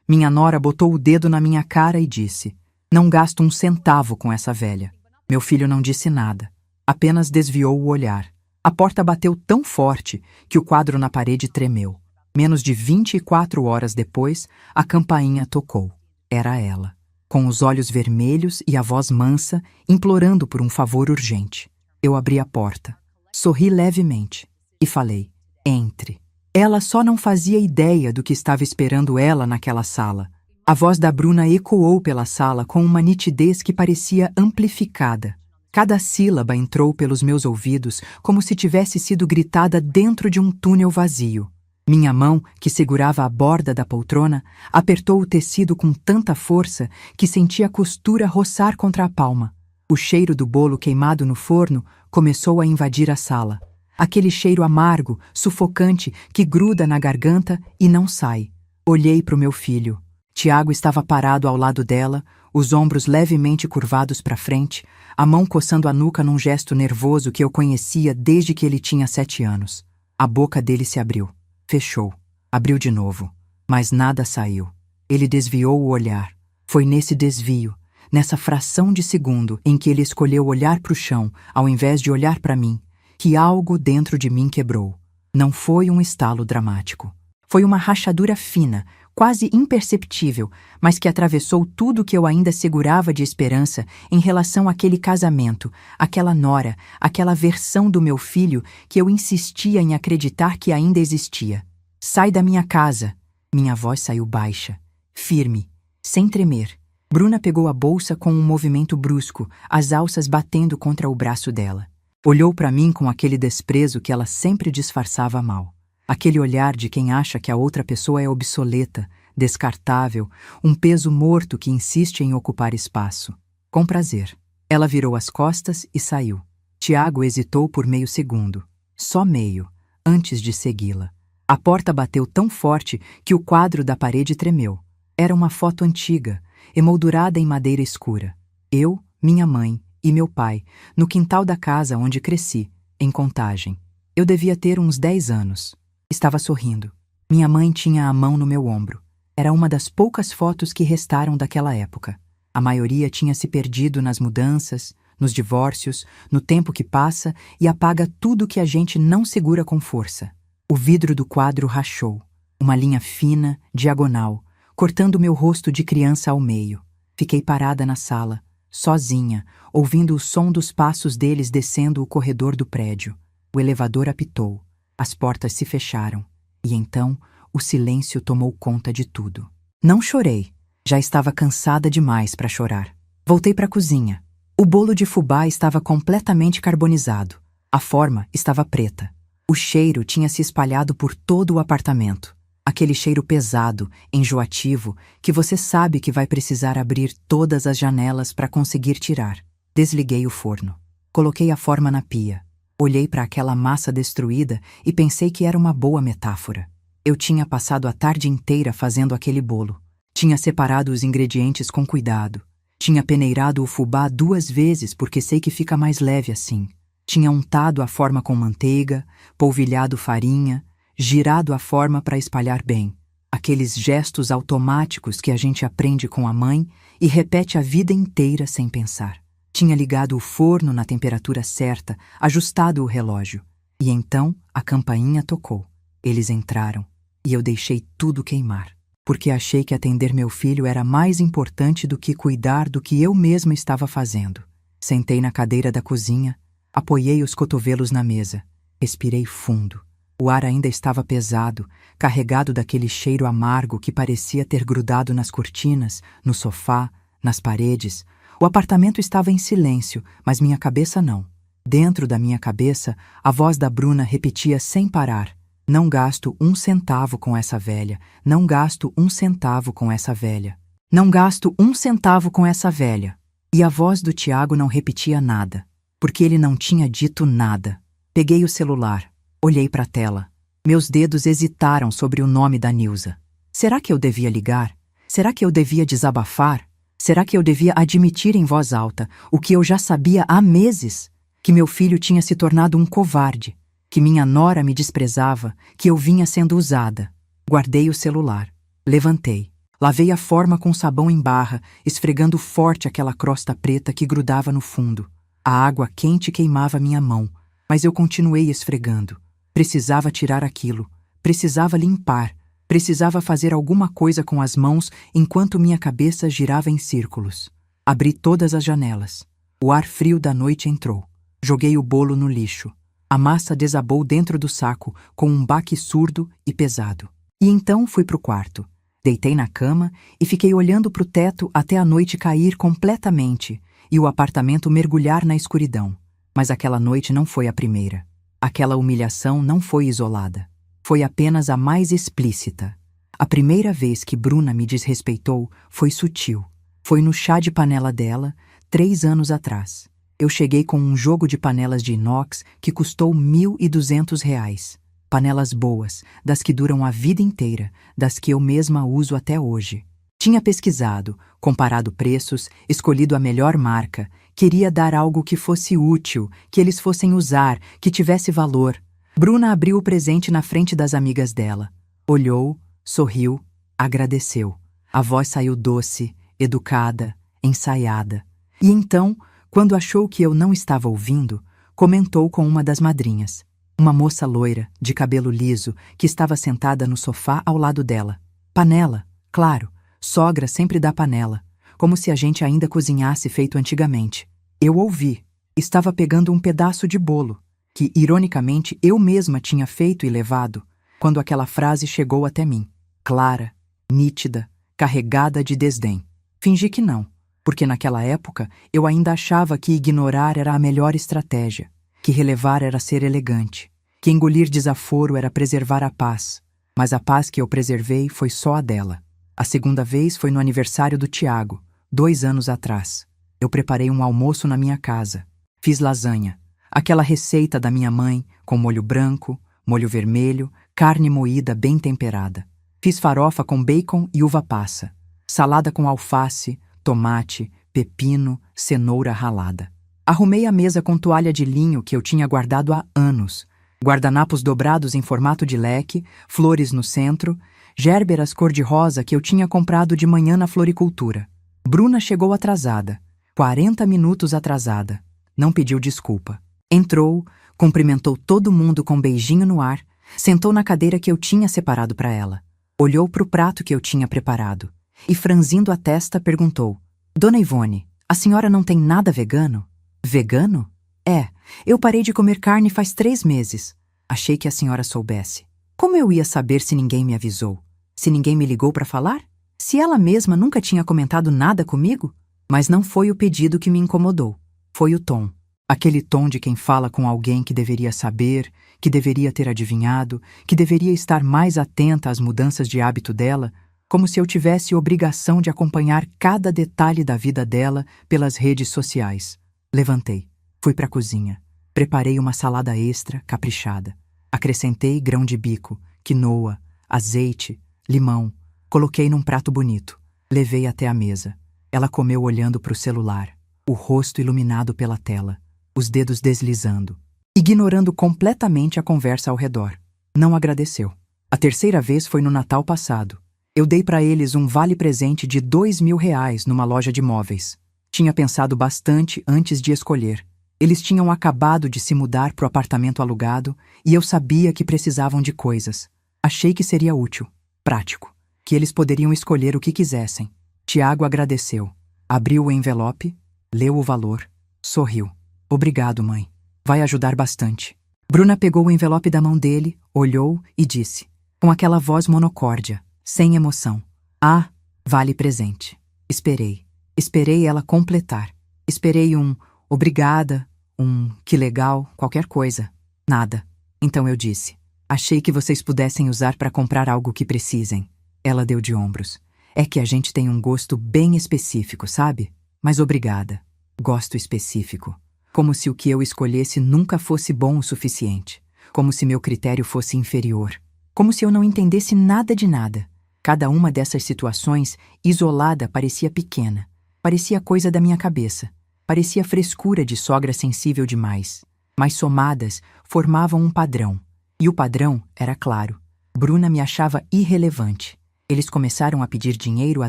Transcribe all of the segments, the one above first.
Minha nora botou o dedo na minha cara e disse: "Não gasto um centavo com essa velha." Meu filho não disse nada, apenas desviou o olhar. A porta bateu tão forte que o quadro na parede tremeu. Menos de 24 horas depois, a campainha tocou. Era ela, com os olhos vermelhos e a voz mansa, implorando por um favor urgente. Eu abri a porta, sorri levemente e falei: "Entre." Ela só não fazia ideia do que estava esperando ela naquela sala. A voz da Bruna ecoou pela sala com uma nitidez que parecia amplificada. Cada sílaba entrou pelos meus ouvidos como se tivesse sido gritada dentro de um túnel vazio. Minha mão, que segurava a borda da poltrona, apertou o tecido com tanta força que senti a costura roçar contra a palma. O cheiro do bolo queimado no forno começou a invadir a sala. Aquele cheiro amargo, sufocante, que gruda na garganta e não sai. Olhei para o meu filho. Tiago estava parado ao lado dela, os ombros levemente curvados para frente, a mão coçando a nuca num gesto nervoso que eu conhecia desde que ele tinha 7 anos. A boca dele se abriu, fechou, abriu de novo, mas nada saiu. Ele desviou o olhar. Foi nesse desvio, nessa fração de segundo em que ele escolheu olhar para o chão, ao invés de olhar para mim, que algo dentro de mim quebrou. Não foi um estalo dramático. Foi uma rachadura fina, quase imperceptível, mas que atravessou tudo que eu ainda segurava de esperança em relação àquele casamento, àquela nora, àquela versão do meu filho que eu insistia em acreditar que ainda existia. "Sai da minha casa!" Minha voz saiu baixa, firme, sem tremer. Bruna pegou a bolsa com um movimento brusco, as alças batendo contra o braço dela. Olhou para mim com aquele desprezo que ela sempre disfarçava mal. Aquele olhar de quem acha que a outra pessoa é obsoleta, descartável, um peso morto que insiste em ocupar espaço. Com prazer. Ela virou as costas e saiu. Tiago hesitou por meio segundo, só meio, antes de segui-la. A porta bateu tão forte que o quadro da parede tremeu. Era uma foto antiga, emoldurada em madeira escura. Eu, minha mãe e meu pai, no quintal da casa onde cresci, em Contagem. Eu devia ter uns 10 anos. Estava sorrindo. Minha mãe tinha a mão no meu ombro. Era uma das poucas fotos que restaram daquela época. A maioria tinha se perdido nas mudanças, nos divórcios, no tempo que passa e apaga tudo que a gente não segura com força. O vidro do quadro rachou. Uma linha fina, diagonal, cortando meu rosto de criança ao meio. Fiquei parada na sala, sozinha, ouvindo o som dos passos deles descendo o corredor do prédio. O elevador apitou. As portas se fecharam. E então, o silêncio tomou conta de tudo. Não chorei. Já estava cansada demais para chorar. Voltei para a cozinha. O bolo de fubá estava completamente carbonizado. A forma estava preta. O cheiro tinha se espalhado por todo o apartamento. Aquele cheiro pesado, enjoativo, que você sabe que vai precisar abrir todas as janelas para conseguir tirar. Desliguei o forno. Coloquei a forma na pia. Olhei para aquela massa destruída e pensei que era uma boa metáfora. Eu tinha passado a tarde inteira fazendo aquele bolo. Tinha separado os ingredientes com cuidado. Tinha peneirado o fubá 2 vezes porque sei que fica mais leve assim. Tinha untado a forma com manteiga, polvilhado farinha, girado a forma para espalhar bem. Aqueles gestos automáticos que a gente aprende com a mãe e repete a vida inteira sem pensar. Tinha ligado o forno na temperatura certa, ajustado o relógio. E então a campainha tocou. Eles entraram e eu deixei tudo queimar, porque achei que atender meu filho era mais importante do que cuidar do que eu mesma estava fazendo. Sentei na cadeira da cozinha, apoiei os cotovelos na mesa, respirei fundo. O ar ainda estava pesado, carregado daquele cheiro amargo que parecia ter grudado nas cortinas, no sofá, nas paredes. O apartamento estava em silêncio, mas minha cabeça não. Dentro da minha cabeça, a voz da Bruna repetia sem parar: "Não gasto um centavo com essa velha, não gasto um centavo com essa velha, não gasto um centavo com essa velha." E a voz do Tiago não repetia nada, porque ele não tinha dito nada. Peguei o celular, olhei para a tela. Meus dedos hesitaram sobre o nome da Nilza. Será que eu devia ligar? Será que eu devia desabafar? Será que eu devia admitir em voz alta o que eu já sabia há meses? Que meu filho tinha se tornado um covarde, que minha nora me desprezava, que eu vinha sendo usada. Guardei o celular. Levantei. Lavei a forma com sabão em barra, esfregando forte aquela crosta preta que grudava no fundo. A água quente queimava minha mão, mas eu continuei esfregando. Precisava tirar aquilo, precisava limpar, precisava fazer alguma coisa com as mãos enquanto minha cabeça girava em círculos. Abri todas as janelas. O ar frio da noite entrou. Joguei o bolo no lixo. A massa desabou dentro do saco com um baque surdo e pesado. E então fui para o quarto. Deitei na cama e fiquei olhando para o teto até a noite cair completamente e o apartamento mergulhar na escuridão. Mas aquela noite não foi a primeira. Aquela humilhação não foi isolada. Foi apenas a mais explícita. A primeira vez que Bruna me desrespeitou foi sutil. Foi no chá de panela dela, 3 anos atrás. Eu cheguei com um jogo de panelas de inox que custou R$ 1.200. Panelas boas, das que duram a vida inteira, das que eu mesma uso até hoje. Tinha pesquisado, comparado preços, escolhido a melhor marca, queria dar algo que fosse útil, que eles fossem usar, que tivesse valor. Bruna abriu o presente na frente das amigas dela. Olhou, sorriu, agradeceu. A voz saiu doce, educada, ensaiada. E então, quando achou que eu não estava ouvindo, comentou com uma das madrinhas. Uma moça loira, de cabelo liso, que estava sentada no sofá ao lado dela. Panela, claro, sogra sempre dá panela, como se a gente ainda cozinhasse feito antigamente. Eu ouvi. Estava pegando um pedaço de bolo, que, ironicamente, eu mesma tinha feito e levado, quando aquela frase chegou até mim. Clara, nítida, carregada de desdém. Fingi que não, porque naquela época eu ainda achava que ignorar era a melhor estratégia, que relevar era ser elegante, que engolir desaforo era preservar a paz. Mas a paz que eu preservei foi só a dela. A segunda vez foi no aniversário do Tiago, 2 anos atrás. Eu preparei um almoço na minha casa. Fiz lasanha, aquela receita da minha mãe, com molho branco, molho vermelho, carne moída bem temperada. Fiz farofa com bacon e uva passa, salada com alface, tomate, pepino, cenoura ralada. Arrumei a mesa com toalha de linho que eu tinha guardado há anos, guardanapos dobrados em formato de leque, flores no centro, gérberas cor-de-rosa que eu tinha comprado de manhã na floricultura. Bruna chegou atrasada, 40 minutos atrasada. Não pediu desculpa. Entrou, cumprimentou todo mundo com um beijinho no ar, sentou na cadeira que eu tinha separado para ela, olhou para o prato que eu tinha preparado e, franzindo a testa, perguntou: Dona Ivone, a senhora não tem nada vegano? Vegano? É, eu parei de comer carne faz 3 meses. Achei que a senhora soubesse. Como eu ia saber se ninguém me avisou? Se ninguém me ligou para falar? Se ela mesma nunca tinha comentado nada comigo? Mas não foi o pedido que me incomodou. Foi o tom. Aquele tom de quem fala com alguém que deveria saber, que deveria ter adivinhado, que deveria estar mais atenta às mudanças de hábito dela, como se eu tivesse obrigação de acompanhar cada detalhe da vida dela pelas redes sociais. Levantei. Fui para a cozinha. Preparei uma salada extra, caprichada. Acrescentei grão de bico, quinoa, azeite, limão. Coloquei num prato bonito. Levei até a mesa. Ela comeu olhando para o celular, o rosto iluminado pela tela, os dedos deslizando, ignorando completamente a conversa ao redor. Não agradeceu. A terceira vez foi no Natal passado. Eu dei para eles um vale-presente de R$ 2.000 numa loja de móveis. Tinha pensado bastante antes de escolher. Eles tinham acabado de se mudar para o apartamento alugado e eu sabia que precisavam de coisas. Achei que seria útil, prático, que eles poderiam escolher o que quisessem. Tiago agradeceu, abriu o envelope, leu o valor, sorriu. Obrigado, mãe. Vai ajudar bastante. Bruna pegou o envelope da mão dele, olhou e disse, com aquela voz monocórdia, sem emoção: Ah, vale presente. Esperei. Esperei ela completar. Esperei um obrigada, um que legal, qualquer coisa. Nada. Então eu disse: Achei que vocês pudessem usar para comprar algo que precisem. Ela deu de ombros. É que a gente tem um gosto bem específico, sabe? Mas obrigada. Gosto específico. Como se o que eu escolhesse nunca fosse bom o suficiente. Como se meu critério fosse inferior. Como se eu não entendesse nada de nada. Cada uma dessas situações, isolada, parecia pequena. Parecia coisa da minha cabeça. Parecia frescura de sogra sensível demais. Mas somadas, formavam um padrão. E o padrão era claro. Bruna me achava irrelevante. Eles começaram a pedir dinheiro há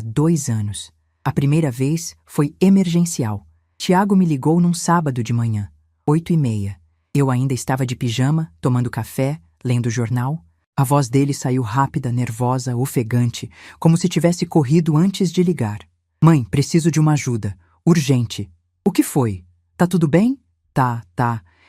2 anos. A primeira vez foi emergencial. Tiago me ligou num sábado de manhã, 8h30. Eu ainda estava de pijama, tomando café, lendo jornal. A voz dele saiu rápida, nervosa, ofegante, como se tivesse corrido antes de ligar. Mãe, preciso de uma ajuda. Urgente. O que foi? Tá tudo bem? Tá.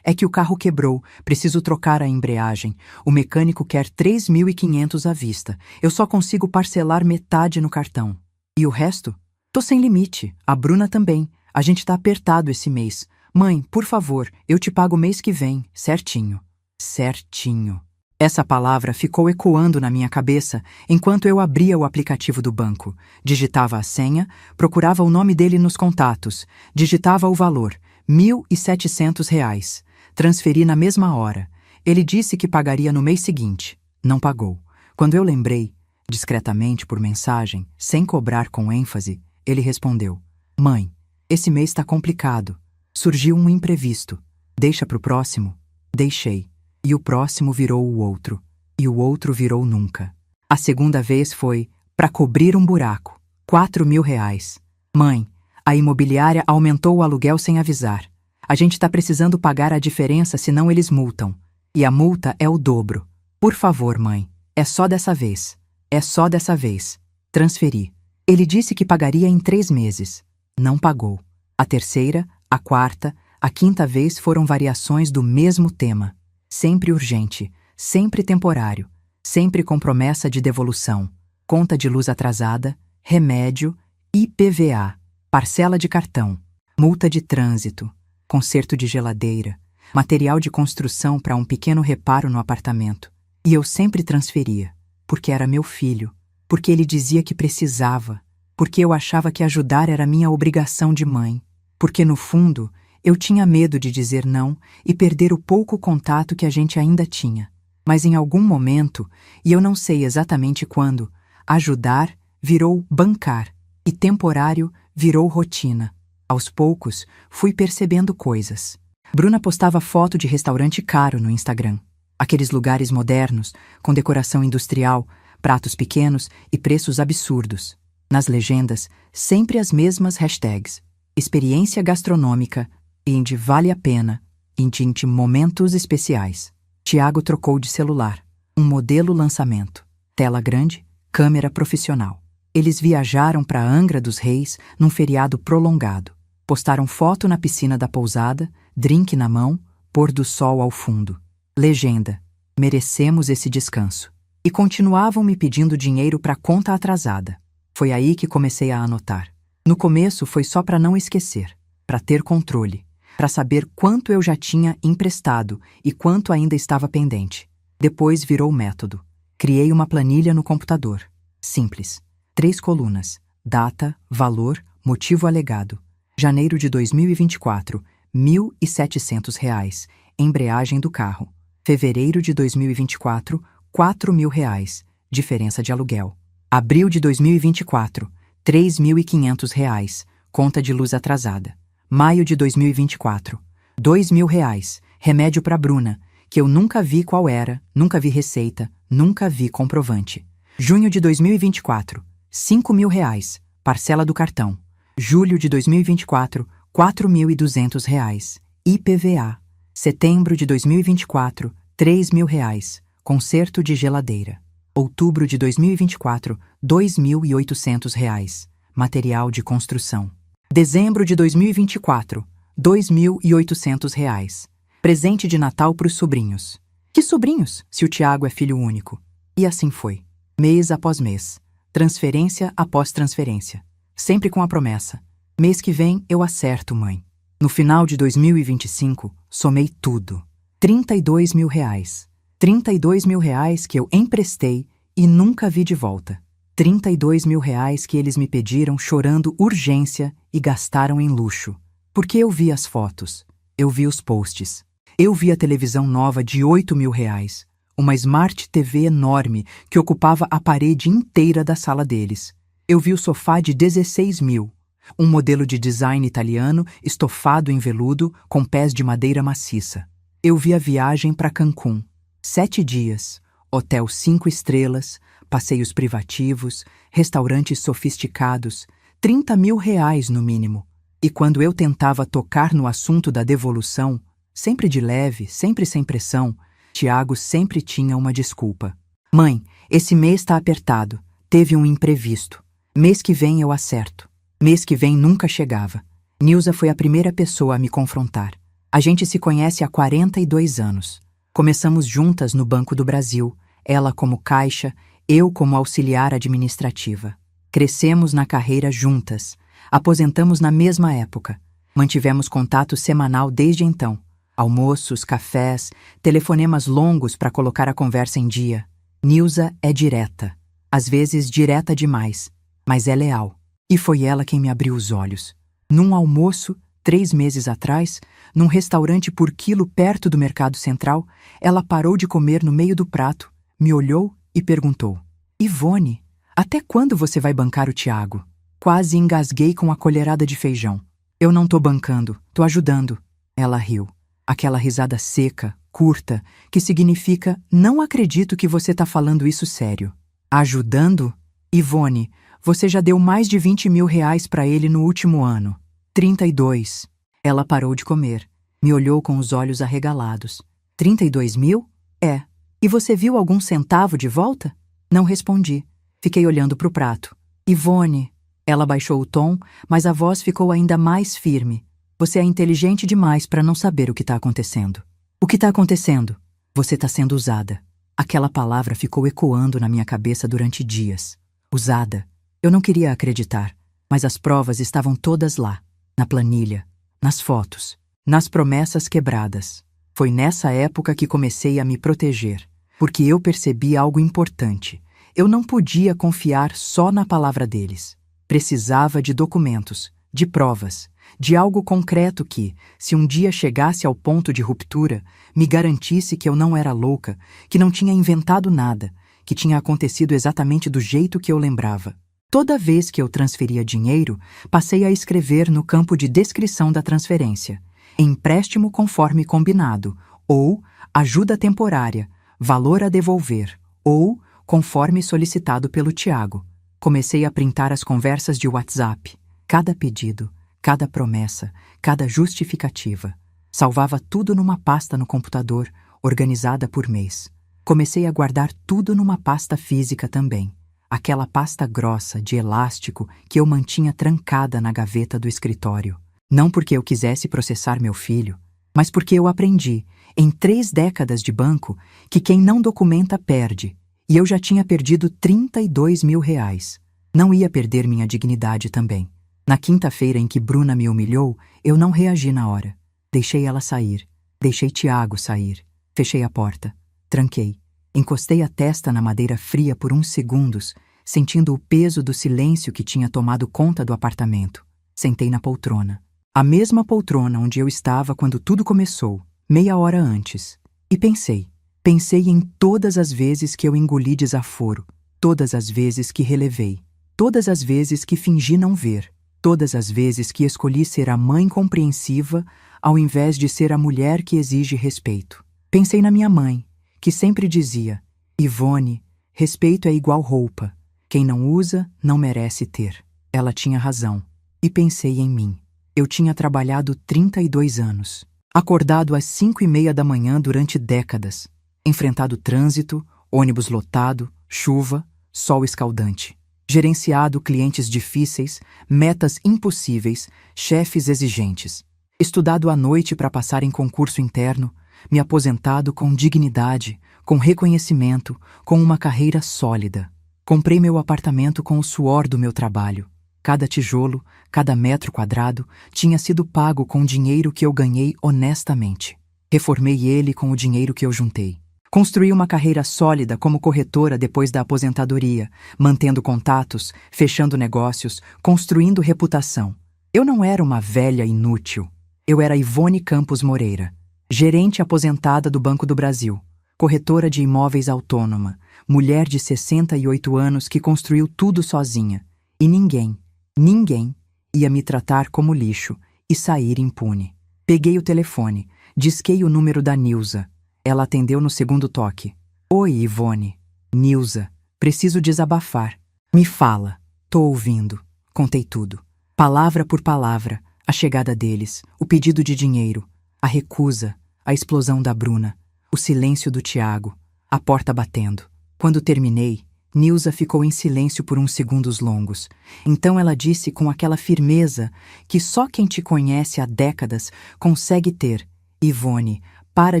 É que o carro quebrou. Preciso trocar a embreagem. O mecânico quer 3.500 à vista. Eu só consigo parcelar metade no cartão. E o resto? Tô sem limite. A Bruna também. A gente tá apertado esse mês. Mãe, por favor, eu te pago mês que vem. Certinho. Certinho. Essa palavra ficou ecoando na minha cabeça enquanto eu abria o aplicativo do banco. Digitava a senha, procurava o nome dele nos contatos, digitava o valor, R$ 1.700. Transferi na mesma hora. Ele disse que pagaria no mês seguinte. Não pagou. Quando eu lembrei, discretamente por mensagem, sem cobrar com ênfase, ele respondeu: Mãe, esse mês está complicado. Surgiu um imprevisto. Deixa pro próximo? Deixei. E o próximo virou o outro. E o outro virou nunca. A segunda vez foi para cobrir um buraco. R$ 4.000. Mãe, a imobiliária aumentou o aluguel sem avisar. A gente tá precisando pagar a diferença, senão eles multam. E a multa é o dobro. Por favor, mãe. É só dessa vez. É só dessa vez. Transferi. Ele disse que pagaria em 3 meses. Não pagou. A terceira, a quarta, a quinta vez foram variações do mesmo tema. Sempre urgente, sempre temporário, sempre com promessa de devolução, conta de luz atrasada, remédio, IPVA, parcela de cartão, multa de trânsito, conserto de geladeira, material de construção para um pequeno reparo no apartamento. E eu sempre transferia, porque era meu filho, porque ele dizia que precisava, porque eu achava que ajudar era minha obrigação de mãe, porque no fundo eu tinha medo de dizer não e perder o pouco contato que a gente ainda tinha. Mas em algum momento, e eu não sei exatamente quando, ajudar virou bancar e temporário virou rotina. Aos poucos, fui percebendo coisas. Bruna postava foto de restaurante caro no Instagram. Aqueles lugares modernos, com decoração industrial, pratos pequenos e preços absurdos. Nas legendas, sempre as mesmas hashtags. Experiência gastronômica, Indy vale a pena, Indy momentos especiais. Tiago trocou de celular. Um modelo lançamento. Tela grande, câmera profissional. Eles viajaram para Angra dos Reis num feriado prolongado. Postaram foto na piscina da pousada, drink na mão, pôr do sol ao fundo. Legenda: merecemos esse descanso. E continuavam me pedindo dinheiro para conta atrasada. Foi aí que comecei a anotar. No começo foi só para não esquecer, para ter controle, para saber quanto eu já tinha emprestado e quanto ainda estava pendente. Depois virou método. Criei uma planilha no computador. Simples. 3 colunas. Data, valor, motivo alegado. Janeiro de 2024, R$ 1.700. Embreagem do carro. Fevereiro de 2024, R$ 4.000. Diferença de aluguel. Abril de 2024, R$ 3.500. Conta de luz atrasada. Maio de 2024, R$ 2.000. Remédio para Bruna, que eu nunca vi qual era, nunca vi receita, nunca vi comprovante. Junho de 2024, R$ 5.000. Parcela do cartão. Julho de 2024, R$ 4.200. IPVA. Setembro de 2024, R$ 3.000. Conserto de geladeira. Outubro de 2024, R$ 2.800. Material de construção. Dezembro de 2024, R$ 2.800. Presente de Natal para os sobrinhos. Que sobrinhos, se o Tiago é filho único? E assim foi. Mês após mês. Transferência após transferência. Sempre com a promessa: mês que vem eu acerto, mãe. No final de 2025, somei tudo. R$ 32.000. R$ 32.000 que eu emprestei e nunca vi de volta. R$ 32.000 que eles me pediram chorando urgência e gastaram em luxo. Porque eu vi as fotos, eu vi os posts, eu vi a televisão nova de R$ 8.000, uma Smart TV enorme que ocupava a parede inteira da sala deles. Eu vi o sofá de R$ 16.000, um modelo de design italiano estofado em veludo com pés de madeira maciça. Eu vi a viagem para Cancún. 7 dias, hotel 5 estrelas, Passeios privativos, restaurantes sofisticados, 30 mil reais no mínimo. E quando eu tentava tocar no assunto da devolução, sempre de leve, sempre sem pressão, Tiago sempre tinha uma desculpa. Mãe, esse mês tá apertado. Teve um imprevisto. Mês que vem eu acerto. Mês que vem nunca chegava. Nilza foi a primeira pessoa a me confrontar. A gente se conhece há 42 anos. Começamos juntas no Banco do Brasil, ela como caixa, eu como auxiliar administrativa. Crescemos na carreira juntas. Aposentamos na mesma época. Mantivemos contato semanal desde então. Almoços, cafés, telefonemas longos para colocar a conversa em dia. Nilza é direta. Às vezes direta demais. Mas é leal. E foi ela quem me abriu os olhos. Num almoço, 3 meses atrás, num restaurante por quilo perto do Mercado Central, ela parou de comer no meio do prato, me olhou e perguntou: Ivone, até quando você vai bancar o Tiago? Quase engasguei com a colherada de feijão. Eu não tô bancando, tô ajudando. Ela riu. Aquela risada seca, curta, que significa: não acredito que você tá falando isso sério. Ajudando? Ivone, você já deu mais de 20 mil reais para ele no último ano. 32. Ela parou de comer. Me olhou com os olhos arregalados. 32 mil? É. E você viu algum centavo de volta? Não respondi. Fiquei olhando pro prato. Ivone. Ela baixou o tom, mas a voz ficou ainda mais firme. Você é inteligente demais para não saber o que tá acontecendo. O que tá acontecendo? Você tá sendo usada. Aquela palavra ficou ecoando na minha cabeça durante dias. Usada. Eu não queria acreditar, mas as provas estavam todas lá. Na planilha, nas fotos, nas promessas quebradas. Foi nessa época que comecei a me proteger, porque eu percebi algo importante. Eu não podia confiar só na palavra deles. Precisava de documentos, de provas, de algo concreto que, se um dia chegasse ao ponto de ruptura, me garantisse que eu não era louca, que não tinha inventado nada, que tinha acontecido exatamente do jeito que eu lembrava. Toda vez que eu transferia dinheiro, passei a escrever no campo de descrição da transferência: empréstimo conforme combinado, ou ajuda temporária, valor a devolver, ou conforme solicitado pelo Tiago. Comecei a printar as conversas de WhatsApp, cada pedido, cada promessa, cada justificativa. Salvava tudo numa pasta no computador, organizada por mês. Comecei a guardar tudo numa pasta física também. Aquela pasta grossa, de elástico, que eu mantinha trancada na gaveta do escritório. Não porque eu quisesse processar meu filho, mas porque eu aprendi, em 3 décadas de banco, que quem não documenta perde, e eu já tinha perdido 32 mil reais. Não ia perder minha dignidade também. Na quinta-feira em que Bruna me humilhou, eu não reagi na hora. Deixei ela sair. Deixei Tiago sair. Fechei a porta. Tranquei. Encostei a testa na madeira fria por uns segundos, sentindo o peso do silêncio que tinha tomado conta do apartamento. Sentei na poltrona. A mesma poltrona onde eu estava quando tudo começou, meia hora antes. E pensei. Pensei em todas as vezes que eu engoli desaforo, todas as vezes que relevei, todas as vezes que fingi não ver, todas as vezes que escolhi ser a mãe compreensiva ao invés de ser a mulher que exige respeito. Pensei na minha mãe, que sempre dizia: Ivone, respeito é igual roupa. Quem não usa, não merece ter. Ela tinha razão. E pensei em mim. Eu tinha trabalhado 32 anos. Acordado às 5:30 da manhã durante décadas. Enfrentado trânsito, ônibus lotado, chuva, sol escaldante. Gerenciado clientes difíceis, metas impossíveis, chefes exigentes. Estudado à noite para passar em concurso interno, me aposentado com dignidade, com reconhecimento, com uma carreira sólida. Comprei meu apartamento com o suor do meu trabalho. Cada tijolo, cada metro quadrado tinha sido pago com dinheiro que eu ganhei honestamente. Reformei ele com o dinheiro que eu juntei. Construí uma carreira sólida como corretora depois da aposentadoria, mantendo contatos, fechando negócios, construindo reputação. Eu não era uma velha inútil. Eu era Ivone Campos Moreira, gerente aposentada do Banco do Brasil, corretora de imóveis autônoma, mulher de 68 anos que construiu tudo sozinha. E ninguém ia me tratar como lixo e sair impune. Peguei o telefone, disquei o número da Nilza. Ela atendeu no segundo toque. Oi, Ivone. Nilza. Preciso desabafar. Me fala. Tô ouvindo. Contei tudo. Palavra por palavra. A chegada deles, o pedido de dinheiro, a recusa, a explosão da Bruna, o silêncio do Tiago, a porta batendo. Quando terminei, Nilza ficou em silêncio por uns segundos longos. Então ela disse com aquela firmeza que só quem te conhece há décadas consegue ter: Ivone, para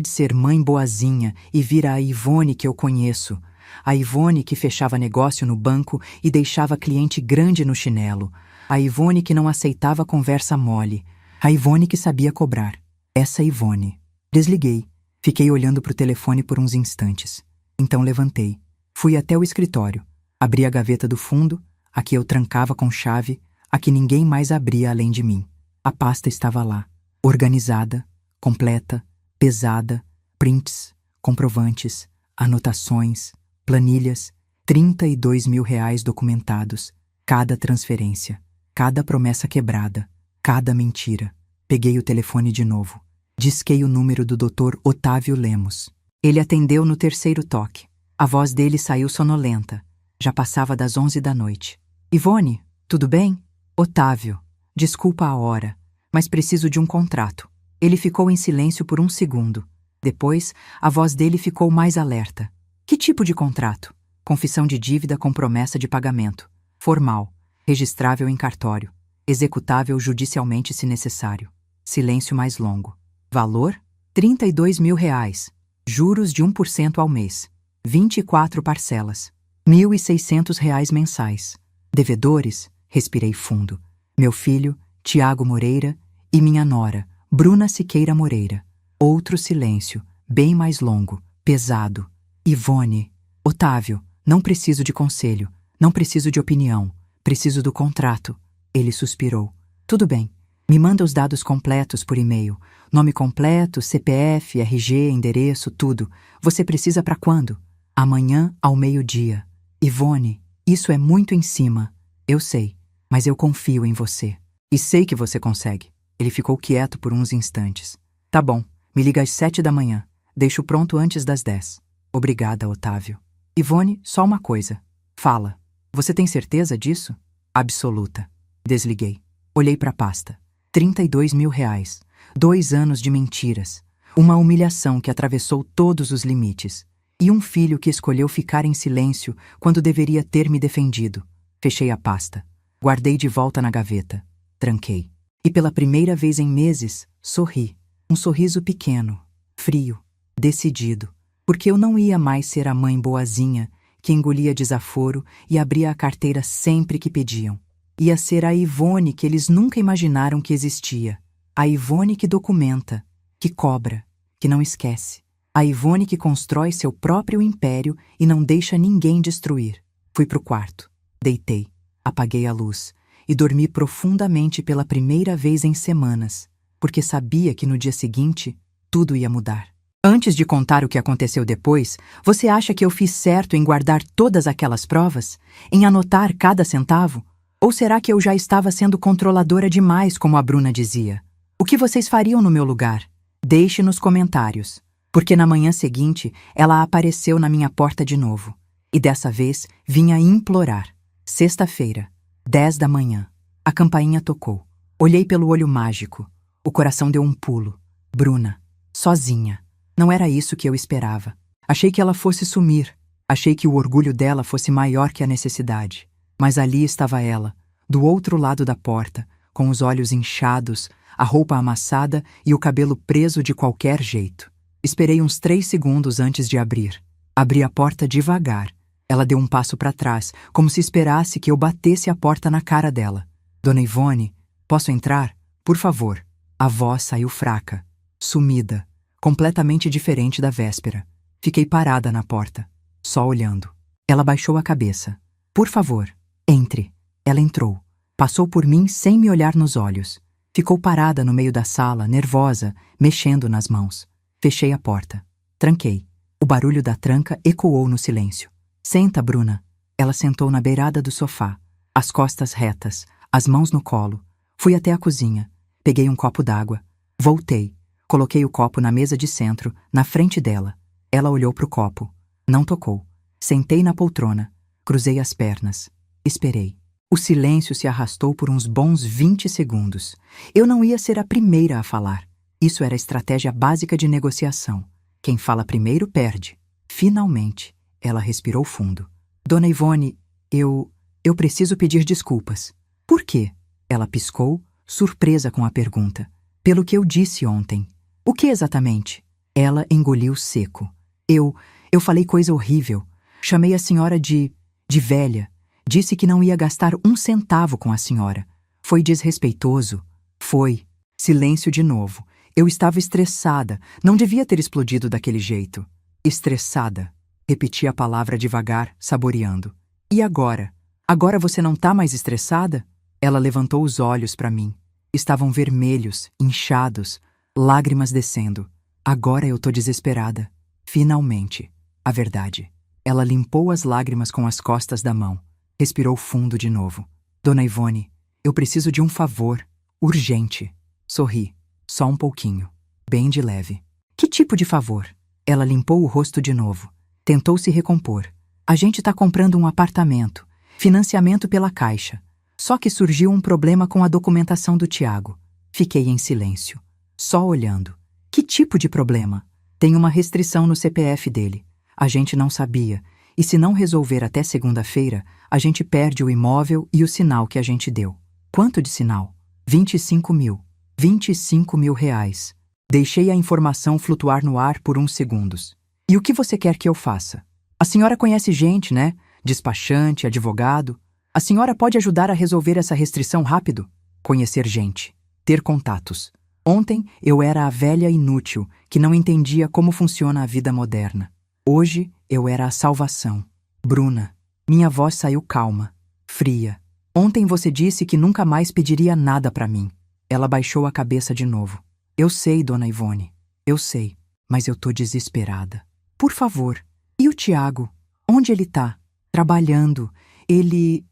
de ser mãe boazinha e vira a Ivone que eu conheço. A Ivone que fechava negócio no banco e deixava cliente grande no chinelo. A Ivone que não aceitava conversa mole. A Ivone que sabia cobrar. Essa Ivone. Desliguei. Fiquei olhando para o telefone por uns instantes. Então levantei. Fui até o escritório. Abri a gaveta do fundo, a que eu trancava com chave, a que ninguém mais abria além de mim. A pasta estava lá. Organizada, completa, pesada, prints, comprovantes, anotações, planilhas, 32 mil reais documentados. Cada transferência. Cada promessa quebrada, cada mentira. Peguei o telefone de novo. Disquei o número do Dr. Otávio Lemos. Ele atendeu no terceiro toque. A voz dele saiu sonolenta. Já passava das 11 da noite. Ivone, tudo bem? Otávio, desculpa a hora, mas preciso de um contrato. Ele ficou em silêncio por um segundo. Depois, a voz dele ficou mais alerta. Que tipo de contrato? Confissão de dívida com promessa de pagamento. Formal. Registrável em cartório. Executável judicialmente se necessário. Silêncio mais longo. Valor? 32 mil reais. Juros de 1% ao mês. 24 parcelas. 1.600 reais mensais. Devedores? Respirei fundo. Meu filho, Tiago Moreira, e minha nora, Bruna Siqueira Moreira. Outro silêncio, bem mais longo, pesado. Ivone. Otávio, não preciso de conselho. Não preciso de opinião. Preciso do contrato. Ele suspirou. Tudo bem. Me manda os dados completos por e-mail. Nome completo, CPF, RG, endereço, tudo. Você precisa para quando? Amanhã ao meio-dia. Ivone, isso é muito em cima. Eu sei, mas eu confio em você. E sei que você consegue. Ele ficou quieto por uns instantes. Tá bom, me liga às 7 da manhã. Deixo pronto antes das 10. Obrigada, Otávio. Ivone, só uma coisa. Fala. Você tem certeza disso? Absoluta. Desliguei. Olhei para a pasta. 32 mil reais. 2 anos de mentiras. Uma humilhação que atravessou todos os limites. E um filho que escolheu ficar em silêncio quando deveria ter me defendido. Fechei a pasta. Guardei de volta na gaveta. Tranquei. E pela primeira vez em meses, sorri. Um sorriso pequeno, frio, decidido. Porque eu não ia mais ser a mãe boazinha que engolia desaforo e abria a carteira sempre que pediam. Ia ser a Ivone que eles nunca imaginaram que existia. A Ivone que documenta, que cobra, que não esquece. A Ivone que constrói seu próprio império e não deixa ninguém destruir. Fui pro quarto, deitei, apaguei a luz e dormi profundamente pela primeira vez em semanas, porque sabia que no dia seguinte tudo ia mudar. Antes de contar o que aconteceu depois, você acha que eu fiz certo em guardar todas aquelas provas? Em anotar cada centavo? Ou será que eu já estava sendo controladora demais, como a Bruna dizia? O que vocês fariam no meu lugar? Deixe nos comentários. Porque na manhã seguinte, ela apareceu na minha porta de novo. E dessa vez, vinha implorar. Sexta-feira, 10 da manhã. A campainha tocou. Olhei pelo olho mágico. O coração deu um pulo. Bruna, sozinha. Não era isso que eu esperava. Achei que ela fosse sumir. Achei que o orgulho dela fosse maior que a necessidade. Mas ali estava ela, do outro lado da porta, com os olhos inchados, a roupa amassada e o cabelo preso de qualquer jeito. Esperei uns 3 segundos antes de abrir. Abri a porta devagar. Ela deu um passo para trás, como se esperasse que eu batesse a porta na cara dela. Dona Ivone, posso entrar? Por favor. A voz saiu fraca, sumida, completamente diferente da véspera. Fiquei parada na porta, só olhando. Ela baixou a cabeça. Por favor, entre. Ela entrou. Passou por mim sem me olhar nos olhos. Ficou parada no meio da sala, nervosa, mexendo nas mãos. Fechei a porta. Tranquei. O barulho da tranca ecoou no silêncio. Senta, Bruna. Ela sentou na beirada do sofá, as costas retas, as mãos no colo. Fui até a cozinha. Peguei um copo d'água. Voltei. Coloquei o copo na mesa de centro, na frente dela. Ela olhou para o copo. Não tocou. Sentei na poltrona. Cruzei as pernas. Esperei. O silêncio se arrastou por uns bons 20 segundos. Eu não ia ser a primeira a falar. Isso era a estratégia básica de negociação. Quem fala primeiro perde. Finalmente, ela respirou fundo. Dona Ivone, eu preciso pedir desculpas. Por quê? Ela piscou, surpresa com a pergunta. Pelo que eu disse ontem. O que exatamente? Ela engoliu seco. Eu falei coisa horrível. Chamei a senhora de velha. Disse que não ia gastar um centavo com a senhora. Foi desrespeitoso. Foi. Silêncio de novo. Eu estava estressada. Não devia ter explodido daquele jeito. Estressada. Repeti a palavra devagar, saboreando. E agora? Agora você não tá mais estressada? Ela levantou os olhos para mim. Estavam vermelhos, inchados, lágrimas descendo. Agora eu tô desesperada. Finalmente. A verdade. Ela limpou as lágrimas com as costas da mão. Respirou fundo de novo. Dona Ivone, eu preciso de um favor. Urgente. Sorri. Só um pouquinho. Bem de leve. Que tipo de favor? Ela limpou o rosto de novo. Tentou se recompor. A gente tá comprando um apartamento. Financiamento pela Caixa. Só que surgiu um problema com a documentação do Tiago. Fiquei em silêncio. Só olhando. Que tipo de problema? Tem uma restrição no CPF dele. A gente não sabia. E se não resolver até segunda-feira, a gente perde o imóvel e o sinal que a gente deu. Quanto de sinal? 25 mil. 25 mil reais. Deixei a informação flutuar no ar por uns segundos. E o que você quer que eu faça? A senhora conhece gente, né? Despachante, advogado. A senhora pode ajudar a resolver essa restrição rápido? Conhecer gente. Ter contatos. Ontem eu era a velha inútil que não entendia como funciona a vida moderna. Hoje eu era a salvação. Bruna. Minha voz saiu calma, fria. Ontem você disse que nunca mais pediria nada para mim. Ela baixou a cabeça de novo. Eu sei, Dona Ivone. Eu sei, mas eu tô desesperada. Por favor. E o Tiago? Onde ele tá? Trabalhando. Ele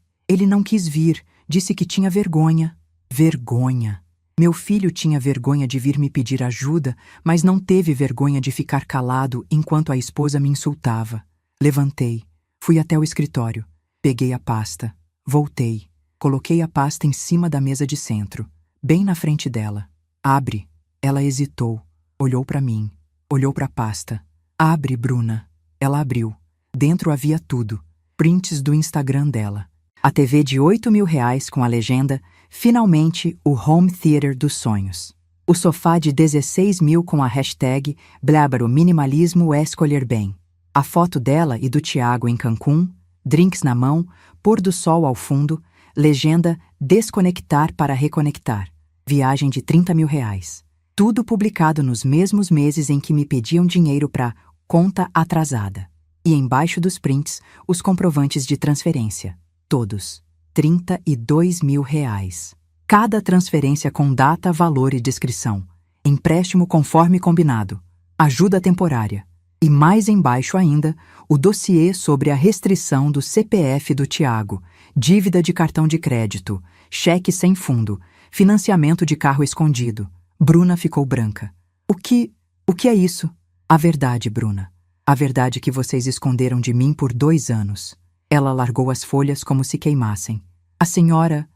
não quis vir. Disse que tinha vergonha. Vergonha. Meu filho tinha vergonha de vir me pedir ajuda, mas não teve vergonha de ficar calado enquanto a esposa me insultava. Levantei. Fui até o escritório. Peguei a pasta. Voltei. Coloquei a pasta em cima da mesa de centro, bem na frente dela. Abre. Ela hesitou. Olhou para mim. Olhou para a pasta. Abre, Bruna. Ela abriu. Dentro havia tudo. Prints do Instagram dela. A TV de 8 mil reais com a legenda "Finalmente o home theater dos sonhos". O sofá de 16 mil com a hashtag "Blábaro minimalismo é escolher bem". A foto dela e do Tiago em Cancún, drinks na mão, pôr do sol ao fundo, legenda "Desconectar para reconectar". Viagem de 30 mil reais. Tudo publicado nos mesmos meses em que me pediam dinheiro para conta atrasada. E embaixo dos prints, os comprovantes de transferência. Todos. 32 mil reais. Cada transferência com data, valor e descrição. Empréstimo conforme combinado. Ajuda temporária. E mais embaixo ainda, o dossiê sobre a restrição do CPF do Tiago, dívida de cartão de crédito, cheque sem fundo, financiamento de carro escondido. Bruna ficou branca. O que é isso? A verdade, Bruna. A verdade que vocês esconderam de mim por 2 anos. Ela largou as folhas como se queimassem. A senhora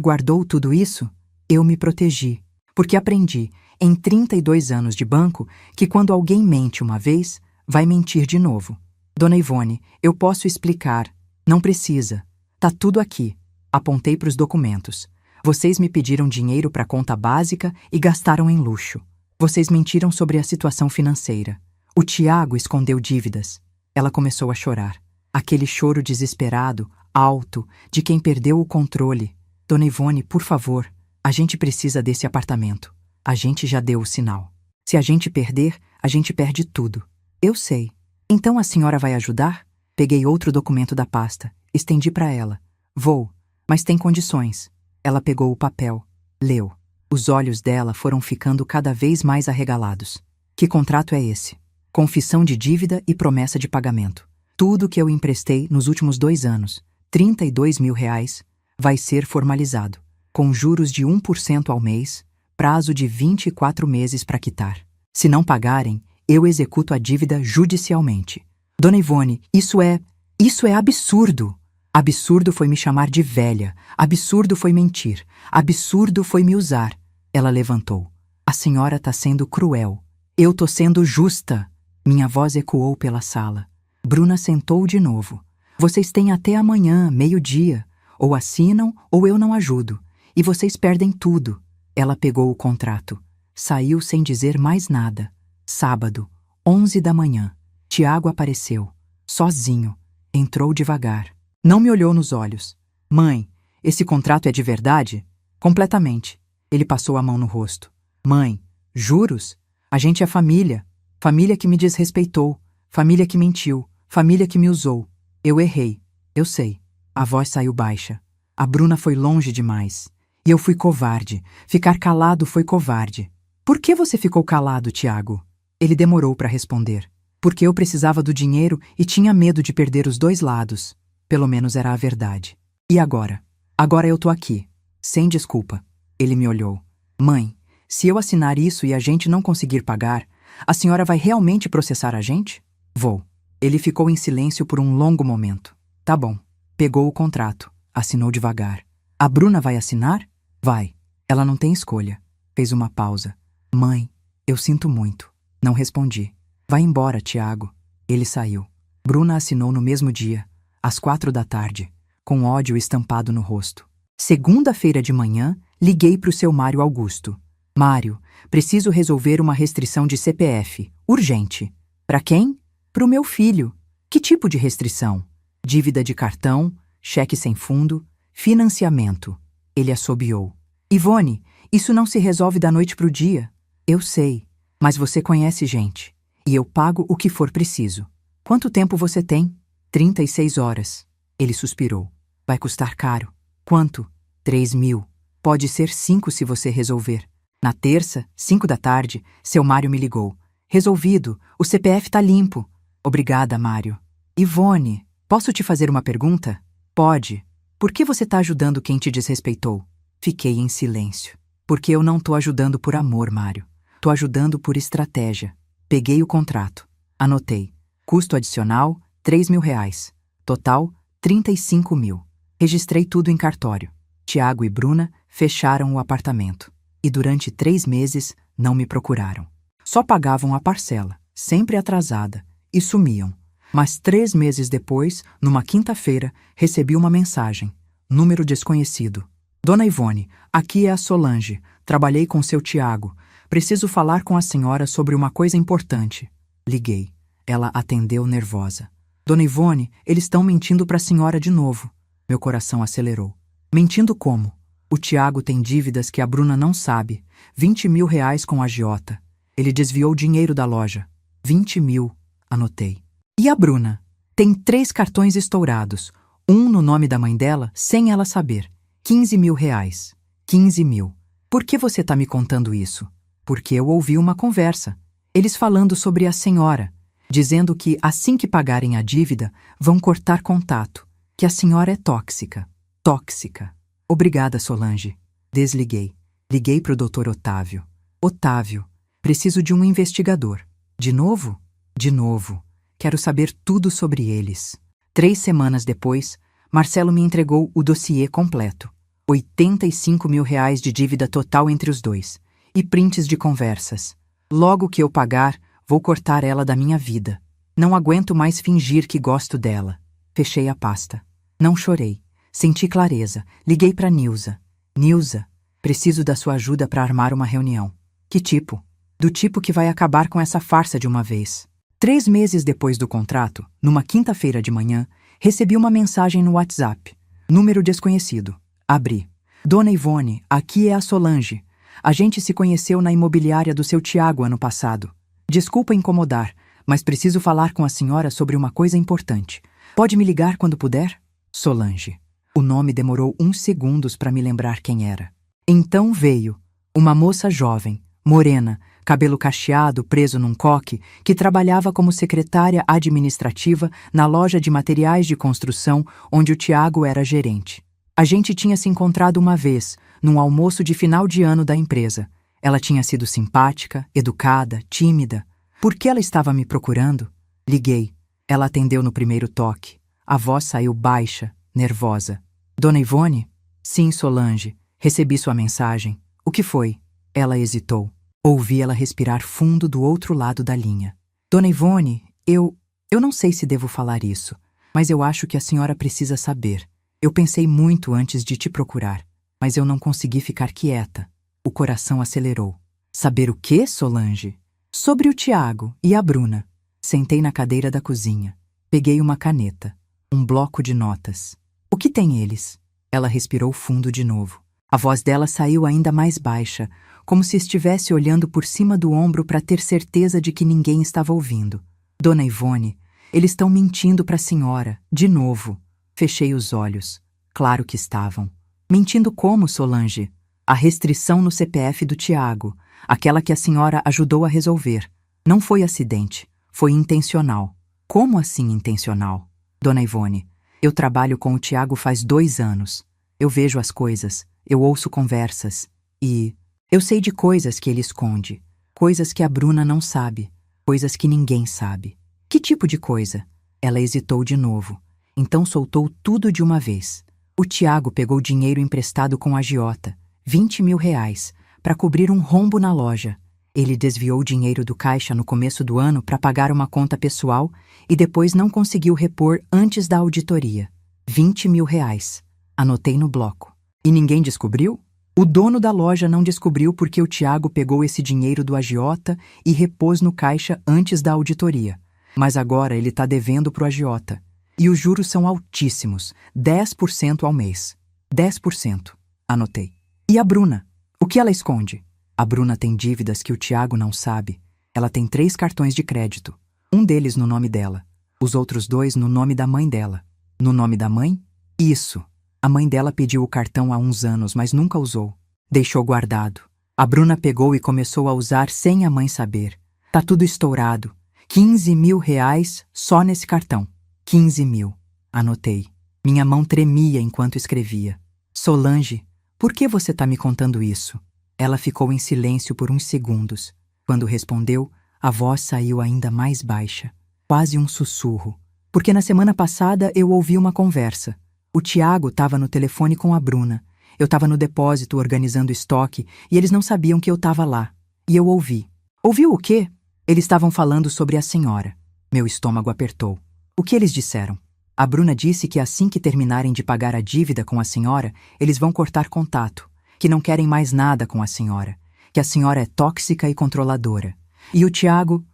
guardou tudo isso? Eu me protegi, porque aprendi, em 32 anos de banco, que quando alguém mente uma vez, vai mentir de novo. Dona Ivone, eu posso explicar. Não precisa. Tá tudo aqui. Apontei para os documentos. Vocês me pediram dinheiro para conta básica e gastaram em luxo. Vocês mentiram sobre a situação financeira. O Tiago escondeu dívidas. Ela começou a chorar. Aquele choro desesperado, alto, de quem perdeu o controle. Dona Ivone, por favor, a gente precisa desse apartamento. A gente já deu o sinal. Se a gente perder, a gente perde tudo. Eu sei. Então a senhora vai ajudar? Peguei outro documento da pasta. Estendi para ela. Vou, mas tem condições. Ela pegou o papel. Leu. Os olhos dela foram ficando cada vez mais arregalados. Que contrato é esse? Confissão de dívida e promessa de pagamento. Tudo que eu emprestei nos últimos 2 anos, 32 mil reais, vai ser formalizado, com juros de 1% ao mês, prazo de 24 meses para quitar. Se não pagarem, eu executo a dívida judicialmente. Dona Ivone, isso é Isso é absurdo! Absurdo foi me chamar de velha. Absurdo foi mentir. Absurdo foi me usar. Ela levantou. A senhora tá sendo cruel. Eu tô sendo justa. Minha voz ecoou pela sala. Bruna sentou de novo. Vocês têm até amanhã, meio-dia. Ou assinam ou eu não ajudo. E vocês perdem tudo. Ela pegou o contrato. Saiu sem dizer mais nada. Sábado, 11 da manhã. Tiago apareceu. Sozinho. Entrou devagar. Não me olhou nos olhos. Mãe, esse contrato é de verdade? Completamente. Ele passou a mão no rosto. Mãe, juros? A gente é família. Família que me desrespeitou. Família que mentiu. Família que me usou. Eu errei. Eu sei. A voz saiu baixa. A Bruna foi longe demais. E eu fui covarde. Ficar calado foi covarde. Por que você ficou calado, Tiago? Ele demorou para responder. Porque eu precisava do dinheiro e tinha medo de perder os dois lados. Pelo menos era a verdade. E agora? Agora eu tô aqui. Sem desculpa. Ele me olhou. Mãe, se eu assinar isso e a gente não conseguir pagar, a senhora vai realmente processar a gente? Vou. Ele ficou em silêncio por um longo momento. Tá bom. Pegou o contrato. Assinou devagar. A Bruna vai assinar? Vai. Ela não tem escolha. Fez uma pausa. Mãe, eu sinto muito. Não respondi. Vai embora, Tiago. Ele saiu. Bruna assinou no mesmo dia, às 4 da tarde, com ódio estampado no rosto. Segunda-feira de manhã, liguei para o seu Mário Augusto. Mário, preciso resolver uma restrição de CPF. Urgente. Para quem? Para o meu filho. Que tipo de restrição? Dívida de cartão, cheque sem fundo, financiamento. Ele assobiou. Ivone, isso não se resolve da noite para o dia. Eu sei, mas você conhece gente. E eu pago o que for preciso. Quanto tempo você tem? 36 horas. Ele suspirou. Vai custar caro. Quanto? 3.000. Pode ser 5 se você resolver. Na terça, 5 da tarde, seu Mário me ligou. Resolvido. O CPF tá limpo. Obrigada, Mário. Ivone, posso te fazer uma pergunta? Pode. Por que você tá ajudando quem te desrespeitou? Fiquei em silêncio. Porque eu não tô ajudando por amor, Mário. Tô ajudando por estratégia. Peguei o contrato. Anotei. Custo adicional, R$ 3.000. Total, 35.000. Registrei tudo em cartório. Tiago e Bruna fecharam o apartamento. E durante 3 meses não me procuraram. Só pagavam a parcela, sempre atrasada, e sumiam. Mas 3 meses depois, numa quinta-feira, recebi uma mensagem. Número desconhecido. Dona Ivone, aqui é a Solange. Trabalhei com seu Tiago. Preciso falar com a senhora sobre uma coisa importante. Liguei. Ela atendeu nervosa. Dona Ivone, eles estão mentindo para a senhora de novo. Meu coração acelerou. Mentindo como? O Tiago tem dívidas que a Bruna não sabe. 20.000 reais com a agiota. Ele desviou dinheiro da loja. 20.000, anotei. E a Bruna? Tem 3 cartões estourados. Um no nome da mãe dela, sem ela saber. 15.000 reais. 15.000. Por que você tá me contando isso? Porque eu ouvi uma conversa. Eles falando sobre a senhora. Dizendo que, assim que pagarem a dívida, vão cortar contato. Que a senhora é tóxica. Tóxica. Obrigada, Solange. Desliguei. Liguei pro Dr. Otávio. Otávio, preciso de um investigador. De novo? De novo. Quero saber tudo sobre eles. 3 semanas depois, Marcelo me entregou o dossiê completo. 85.000 reais de dívida total entre os dois. E prints de conversas. Logo que eu pagar, vou cortar ela da minha vida. Não aguento mais fingir que gosto dela. Fechei a pasta. Não chorei. Senti clareza. Liguei para Nilza. Nilza, preciso da sua ajuda para armar uma reunião. Que tipo? Do tipo que vai acabar com essa farsa de uma vez. 3 meses depois do contrato, numa quinta-feira de manhã, recebi uma mensagem no WhatsApp. Número desconhecido. Abri. Dona Ivone, aqui é a Solange. A gente se conheceu na imobiliária do seu Tiago ano passado. Desculpa incomodar, mas preciso falar com a senhora sobre uma coisa importante. Pode me ligar quando puder? Solange. O nome demorou uns segundos para me lembrar quem era. Então veio. Uma moça jovem, morena, cabelo cacheado preso num coque, que trabalhava como secretária administrativa na loja de materiais de construção onde o Tiago era gerente. A gente tinha se encontrado uma vez, num almoço de final de ano da empresa. Ela tinha sido simpática, educada, tímida. Por que ela estava me procurando? Liguei. Ela atendeu no primeiro toque. A voz saiu baixa, nervosa. Dona Ivone? Sim, Solange. Recebi sua mensagem. O que foi? Ela hesitou. Ouvi ela respirar fundo do outro lado da linha. Dona Ivone, eu não sei se devo falar isso, mas eu acho que a senhora precisa saber. Eu pensei muito antes de te procurar, mas eu não consegui ficar quieta. O coração acelerou. Saber o quê, Solange? Sobre o Tiago e a Bruna. Sentei na cadeira da cozinha. Peguei uma caneta, um bloco de notas. O que tem eles? Ela respirou fundo de novo. A voz dela saiu ainda mais baixa, como se estivesse olhando por cima do ombro para ter certeza de que ninguém estava ouvindo. Dona Ivone, eles estão mentindo para a senhora, de novo. Fechei os olhos. Claro que estavam. Mentindo como, Solange? A restrição no CPF do Tiago, aquela que a senhora ajudou a resolver. Não foi acidente, foi intencional. Como assim intencional? Dona Ivone, eu trabalho com o Tiago faz 2 anos. Eu vejo as coisas, eu ouço conversas e eu sei de coisas que ele esconde, coisas que a Bruna não sabe, coisas que ninguém sabe. Que tipo de coisa? Ela hesitou de novo, então soltou tudo de uma vez. O Tiago pegou dinheiro emprestado com a agiota, 20 mil reais, para cobrir um rombo na loja. Ele desviou o dinheiro do caixa no começo do ano para pagar uma conta pessoal e depois não conseguiu repor antes da auditoria. 20 mil reais. Anotei no bloco. E ninguém descobriu? O dono da loja não descobriu porque o Tiago pegou esse dinheiro do agiota e repôs no caixa antes da auditoria. Mas agora ele está devendo para o agiota. E os juros são altíssimos, 10% ao mês. 10%. Anotei. E a Bruna? O que ela esconde? A Bruna tem dívidas que o Tiago não sabe. Ela tem 3 cartões de crédito. Um deles no nome dela. Os outros 2 no nome da mãe dela. No nome da mãe? Isso. A mãe dela pediu o cartão há uns anos, mas nunca usou. Deixou guardado. A Bruna pegou e começou a usar sem a mãe saber. Tá tudo estourado. 15 mil reais só nesse cartão. 15 mil. Anotei. Minha mão tremia enquanto escrevia. Solange, por que você tá me contando isso? Ela ficou em silêncio por uns segundos. Quando respondeu, a voz saiu ainda mais baixa. Quase um sussurro. Porque na semana passada eu ouvi uma conversa. O Tiago estava no telefone com a Bruna. Eu estava no depósito organizando estoque e eles não sabiam que eu estava lá. E eu ouvi. Ouviu o quê? Eles estavam falando sobre a senhora. Meu estômago apertou. O que eles disseram? A Bruna disse que assim que terminarem de pagar a dívida com a senhora, eles vão cortar contato, que não querem mais nada com a senhora, que a senhora é tóxica e controladora. E o Tiago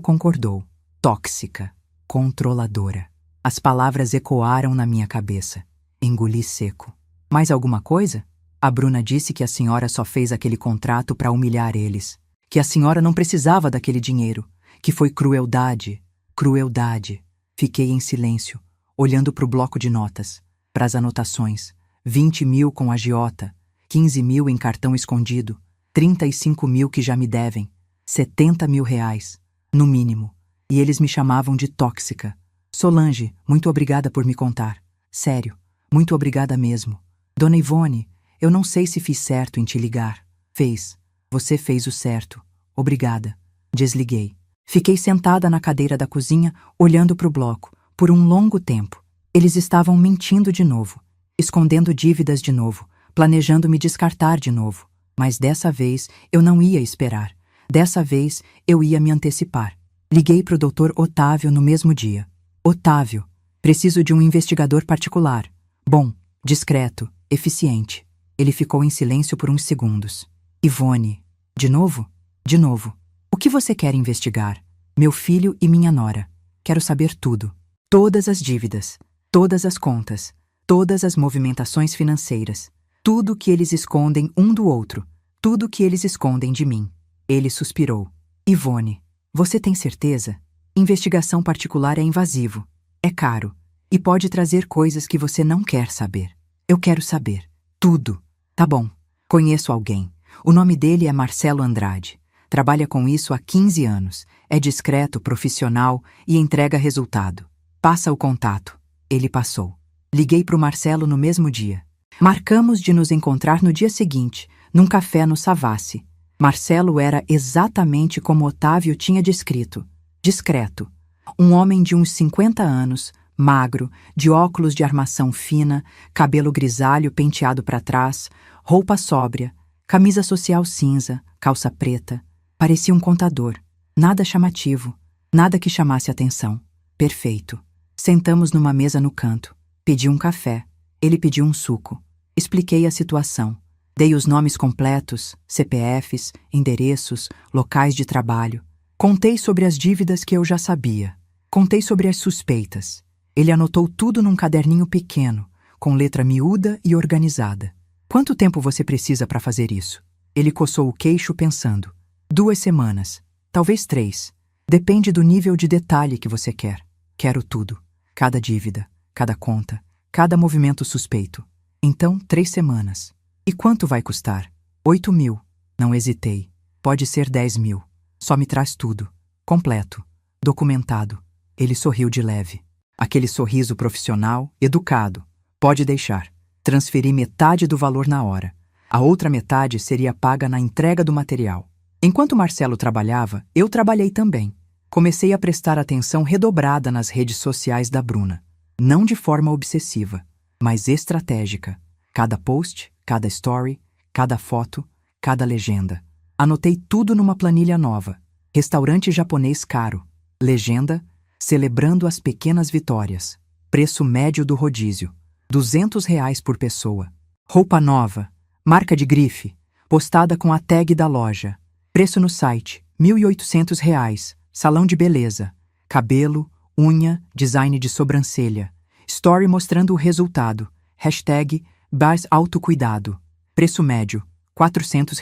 concordou. Tóxica, controladora. As palavras ecoaram na minha cabeça. Engoli seco. Mais alguma coisa? A Bruna disse que a senhora só fez aquele contrato para humilhar eles, que a senhora não precisava daquele dinheiro, que foi crueldade. Crueldade. Fiquei em silêncio, olhando para o bloco de notas, para as anotações. 20 mil com agiota, 15 mil em cartão escondido, 35 mil que já me devem, 70 mil reais, no mínimo. E eles me chamavam de tóxica. Solange, muito obrigada por me contar. Sério, muito obrigada mesmo. Dona Ivone, eu não sei se fiz certo em te ligar. Fez. Você fez o certo. Obrigada. Desliguei. Fiquei sentada na cadeira da cozinha, olhando para o bloco, por um longo tempo. Eles estavam mentindo de novo, escondendo dívidas de novo, planejando me descartar de novo. Mas dessa vez eu não ia esperar. Dessa vez eu ia me antecipar. Liguei para o Dr. Otávio no mesmo dia. Otávio, preciso de um investigador particular. Bom, discreto, eficiente. Ele ficou em silêncio por uns segundos. Ivone, de novo? De novo. O que você quer investigar? Meu filho e minha nora. Quero saber tudo. Todas as dívidas, todas as contas, todas as movimentações financeiras, tudo que eles escondem um do outro, tudo que eles escondem de mim. Ele suspirou. Ivone, você tem certeza? Investigação particular é invasivo, é caro e pode trazer coisas que você não quer saber. Eu quero saber. Tudo. Tá bom. Conheço alguém. O nome dele é Marcelo Andrade. Trabalha com isso há 15 anos. É discreto, profissional e entrega resultado. Passa o contato. Ele passou. Liguei para o Marcelo no mesmo dia. Marcamos de nos encontrar no dia seguinte, num café no Savassi. Marcelo era exatamente como Otávio tinha descrito. Discreto. Um homem de uns 50 anos, magro, de óculos de armação fina, cabelo grisalho penteado para trás, roupa sóbria, camisa social cinza, calça preta. Parecia um contador. Nada chamativo, nada que chamasse atenção. Perfeito. Sentamos numa mesa no canto. Pedi um café. Ele pediu um suco. Expliquei a situação. Dei os nomes completos, CPFs, endereços, locais de trabalho. Contei sobre as dívidas que eu já sabia. Contei sobre as suspeitas. Ele anotou tudo num caderninho pequeno, com letra miúda e organizada. Quanto tempo você precisa para fazer isso? Ele coçou o queixo pensando. 2 semanas, talvez 3. Depende do nível de detalhe que você quer. Quero tudo. Cada dívida, cada conta, cada movimento suspeito. Então, 3 semanas. E quanto vai custar? 8.000. Não hesitei. Pode ser 10.000. Só me traz tudo. Completo. Documentado. Ele sorriu de leve. Aquele sorriso profissional, educado. Pode deixar. Transferi metade do valor na hora. A outra metade seria paga na entrega do material. Enquanto Marcelo trabalhava, eu trabalhei também. Comecei a prestar atenção redobrada nas redes sociais da Bruna. Não de forma obsessiva, mas estratégica. Cada post, cada story, cada foto, cada legenda. Anotei tudo numa planilha nova. Restaurante japonês caro. Legenda: celebrando as pequenas vitórias. Preço médio do rodízio: R$ 200 por pessoa. Roupa nova, marca de grife, postada com a tag da loja. Preço no site: R$ 1.800. Salão de beleza, cabelo, unha, design de sobrancelha. Story mostrando o resultado. Hashtag Bars Autocuidado. Preço médio: R$ 400.